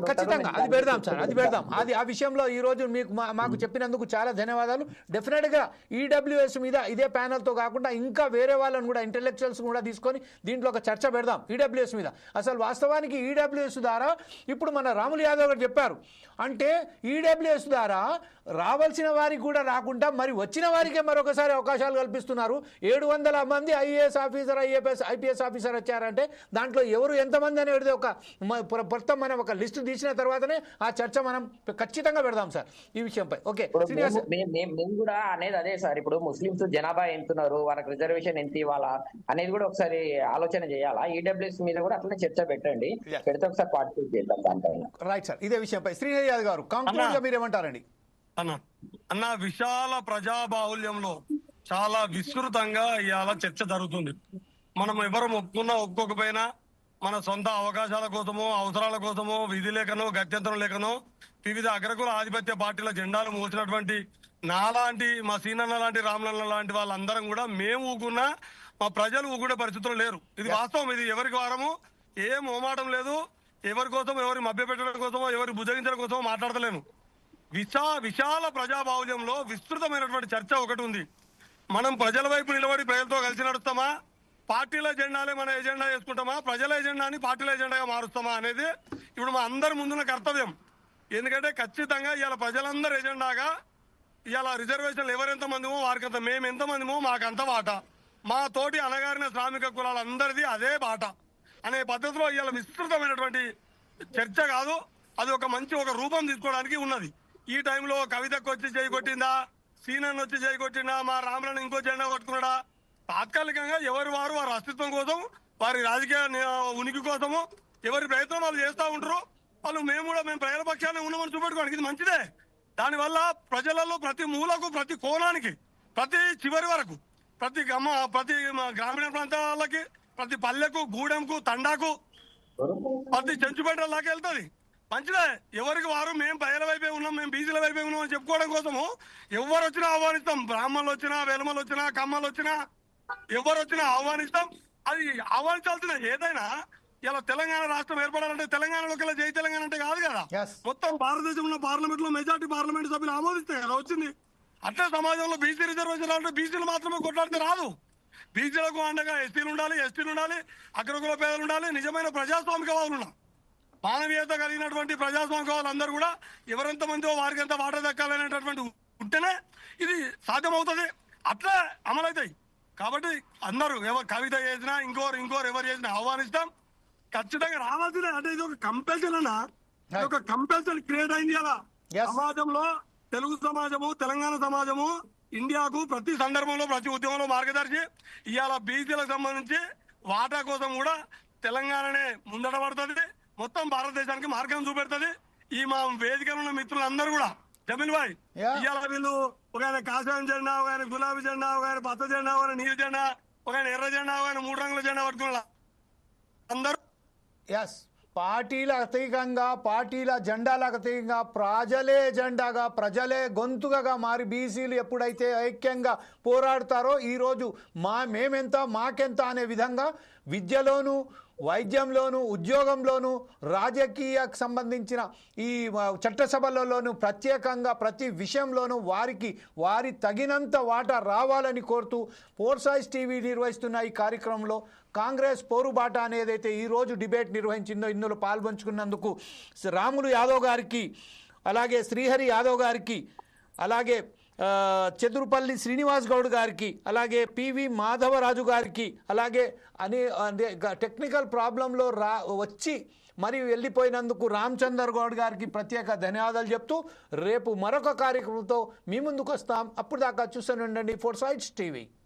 ఖచ్చితంగా అది పెడదాం సార్, అది పెడదాం. అది ఆ విషయంలో ఈ రోజు మీకు మాకు చెప్పినందుకు చాలా ధన్యవాదాలు. డెఫినెట్ గా ఈడబ్ల్యూఎస్ మీద ఇదే ప్యానెల్ తో కాకుండా ఇంకా వేరే వాళ్ళని కూడా, ఇంటెలెక్చువల్స్ కూడా తీసుకొని దీంట్లో ఒక చర్చ పెడదాం ఈడబ్ల్యూఎస్ మీద. అసలు వాస్తవానికి ఈడబ్ల్యూఎస్ ద్వారా ఇప్పుడు మన రాములు యాదవ్ గారు చెప్పారు, అంటే ఈడబ్ల్యూఎస్ ద్వారా రావాల్సిన వారికి కూడా రాకుండా మరి వచ్చిన వారికే మరొకసారి అవకాశాలు కల్పిస్తున్నారు. 700 మంది ఐఏఎస్ ఆఫీసర్, ఐపీఎస్ ఆఫీసర్ వచ్చారంటే దాంట్లో ఎవరు ఎంతమంది అనేది ఒక మొత్తం మనం ఒక లిస్టు తీసిన తర్వాతనే ఆ చర్చ మనం ఖచ్చితంగా పెడదాం సార్ ఈ విషయంపై. ఓకే, మేము కూడా అనేది అదే సార్. ఇప్పుడు ముస్లింస్ జనాభా ఎంతున్నారు, వాళ్ళకి రిజర్వేషన్ ఎంత ఇవ్వాలా అనేది కూడా ఒకసారి ఆలోచన చేయాలా. ఈడబ్ల్యూఎస్ మీద కూడా అట్లనే చర్చ పెట్టండి, పెడితే ఒకసారి పార్టిసిపేట్ చేద్దాం దాంట్లో. రైట్ సార్, ఇదే విషయంపై శ్రీహరి యాదవ్ గారు కంక్లూడ్ గా మీరేమంటారండి? అన్న విశాల ప్రజాబాహుల్యంలో చాలా విస్తృతంగా ఇవాళ చర్చ జరుగుతుంది. మనం ఎవరు ఒప్పుకోకపోయినా మన సొంత అవకాశాల కోసమో, అవసరాల కోసమో, విధి లేకనో, గత్యంతరం లేకనో వివిధ అగ్రకుల ఆధిపత్య పార్టీల జెండాలు మోసినటువంటి నాలాంటి, మా సీనన్న లాంటి, రామలన్న లాంటి వాళ్ళందరం కూడా మేము ఊకున్నా మా ప్రజలు ఊకునే పరిస్థితులు లేరు. ఇది వాస్తవం. ఇది ఎవరికి వారము, ఏం ఓమాటం లేదు. ఎవరి కోసం, ఎవరి మభ్య పెట్టడం కోసమో, ఎవరి భుజగించడం కోసమో మాట్లాడతలేము. విశాల ప్రజాబాహుల్యంలో విస్తృతమైనటువంటి చర్చ ఒకటి ఉంది. మనం ప్రజల వైపు నిలబడి ప్రజలతో కలిసి నడుస్తామా, పార్టీల ఎజెండాలే మన ఎజెండా చేసుకుంటామా, ప్రజల ఎజెండాని పార్టీల ఎజెండాగా మారుస్తామా అనేది ఇప్పుడు మా అందరి ముందున్న కర్తవ్యం. ఎందుకంటే ఖచ్చితంగా ఇవాళ ప్రజలందరూ ఎజెండాగా ఇవాళ రిజర్వేషన్లు ఎవరెంత మందిమో వారికంత, మేము ఎంతమందిమో మాకంత వాటా, మా తోటి అనగారిన శ్రామిక కులాలందరిది అదే బాట అనే పద్ధతిలో ఇవాళ విస్తృతమైనటువంటి చర్చ కాదు, అది ఒక మంచి ఒక రూపం తీసుకోవడానికి ఉన్నది. ఈ టైంలో కవితకు వచ్చి చేయి కొట్టిందా, సీనన్ వచ్చి చేయి కొట్టిందా, మా రాములను ఇంకో జెండా కొట్టుకున్నాడా, తాత్కాలికంగా ఎవరు వారి అస్తిత్వం కోసం, వారి రాజకీయ ఉనికి కోసము ఎవరి ప్రయత్నం వాళ్ళు చేస్తూ ఉంటారు. వాళ్ళు మేము ప్రజల పక్షాన్ని ఉన్నామని చూపెట్టుకోవడానికి ఇది మంచిదే. దానివల్ల ప్రజలలో ప్రతి మూలకు, ప్రతి కోణానికి, ప్రతి చివరి వరకు, ప్రతి గ్రామీణ ప్రాంతాలకి, ప్రతి పల్లెకు, గూడెంకు, తండాకు, ప్రతి చెంచుపేట లాగా వెళ్తుంది. మంచిదే. ఎవరికి వారు మేము ప్రజల వైపే ఉన్నాం, మేము బీసీల వైపే ఉన్నాం అని చెప్పుకోవడం కోసము ఎవరు వచ్చినా ఆహ్వానిస్తాం. బ్రాహ్మణులు వచ్చినా, వెలమలు వచ్చినా, కమ్మలు వచ్చినా, ఎవరు వచ్చినా ఆహ్వానిస్తాం. అది ఆహ్వానించాల్సిన ఏదైనా ఇలా తెలంగాణ రాష్ట్రం ఏర్పడాలంటే తెలంగాణలోకి ఇలా జై తెలంగాణ అంటే కాదు కదా, మొత్తం భారతదేశంలో పార్లమెంట్ లో మెజార్టీ పార్లమెంట్ సభ్యులు ఆమోదిస్తే కదా వచ్చింది. అట్లే సమాజంలో బీసీ రిజర్వేషన్ అంటే బీసీలు మాత్రమే కొట్లాడితే రాదు. బీసీలకు అండగా ఎస్టీలు ఉండాలి, ఎస్టీలు ఉండాలి, అగ్రకుల పేదలు ఉండాలి, నిజమైన ప్రజాస్వామికవాదులు ఉండాలి, మానవీయత కలిగినటువంటి ప్రజాస్వామికవాదులందరూ కూడా ఎవరెంత మందో వారికి ఎంత వాటా దక్కాలనేటటువంటి ఉంటేనే ఇది సాధ్యమవుతుంది. అట్లా అమలవుతాయి. కాబట్టి అందరూ ఎవరు కవిత చేసినా ఇంకోరు ఎవరు చేసినా ఆహ్వానిస్తాం. ఖచ్చితంగా రావాల్సిందే. అంటే ఇది ఒక కంపల్సన్ అన్న, ఒక కంపల్సన్ క్రియేట్ అయింది అలా సమాజంలో. తెలుగు సమాజము, తెలంగాణ సమాజము ఇండియాకు ప్రతి సందర్భంలో, ప్రతి ఉద్యమంలో మార్గదర్శి. ఇవాళ బీసీలకు సంబంధించి వాటా కోసం కూడా తెలంగాణనే ముందట పడుతుంది, మొత్తం భారతదేశానికి మార్గం చూపెడుతుంది. ఈ మా వేదికలో ఉన్న మిత్రులందరూ కూడా జమీల్ భాయ్, ఇవాళ వీళ్ళు ఒక ఆయన కాషాయం జెండా, ఒక ఆయన గులాబీ జెండా, ఒక ఆయన పచ్చ జెండా, ఒక ఆయన నీలి జెండా, ఒక ఆయన ఎర్ర జెండా, ఒక ఆయన 3 రంగుల జెండా పట్టుకున్న అందరూ పార్టీల అతీతంగా, పార్టీల జెండాలకు అతీతంగా ప్రజలే జెండాగా, ప్రజలే గొంతుగా మారి బీసీలు ఎప్పుడైతే ఐక్యంగా పోరాడతారో ఈరోజు మేమెంత మాకెంత అనే విధంగా విద్యలోనూ, వైద్యంలోనూ, ఉద్యోగంలోనూ, రాజకీయకు సంబంధించిన ఈ చట్టసభలలోనూ, ప్రత్యేకంగా ప్రతి విషయంలోనూ వారి తగినంత వాటా రావాలని కోరుతూ ఫోర్సైజ్ టీవీ నిర్వహిస్తున్న ఈ కార్యక్రమంలో కాంగ్రెస్ పోరుబాట అనేదైతే ఈరోజు డిబేట్ నిర్వహించిందో ఇందులో పాల్పంచుకున్నందుకు రాములు యాదవ్ గారికి, అలాగే శ్రీహరి యాదవ్ గారికి, అలాగే చతురుపల్లి శ్రీనివాస్ గౌడ్ గారికి, అలాగే పివి మాధవరాజు గారికి, అలాగే టెక్నికల్ ప్రాబ్లంలో వచ్చి మరి వెళ్ళిపోయినందుకు రామచందర్ గౌడ్ గారికి ప్రత్యేక ధన్యవాదాలు చెప్తూ రేపు మరొక కార్యక్రమంతో మీ ముందుకు వస్తాం. అప్పుడు దాకా చూస్తూనే ఉండండి ఫోర్సైజ్ టీవీ.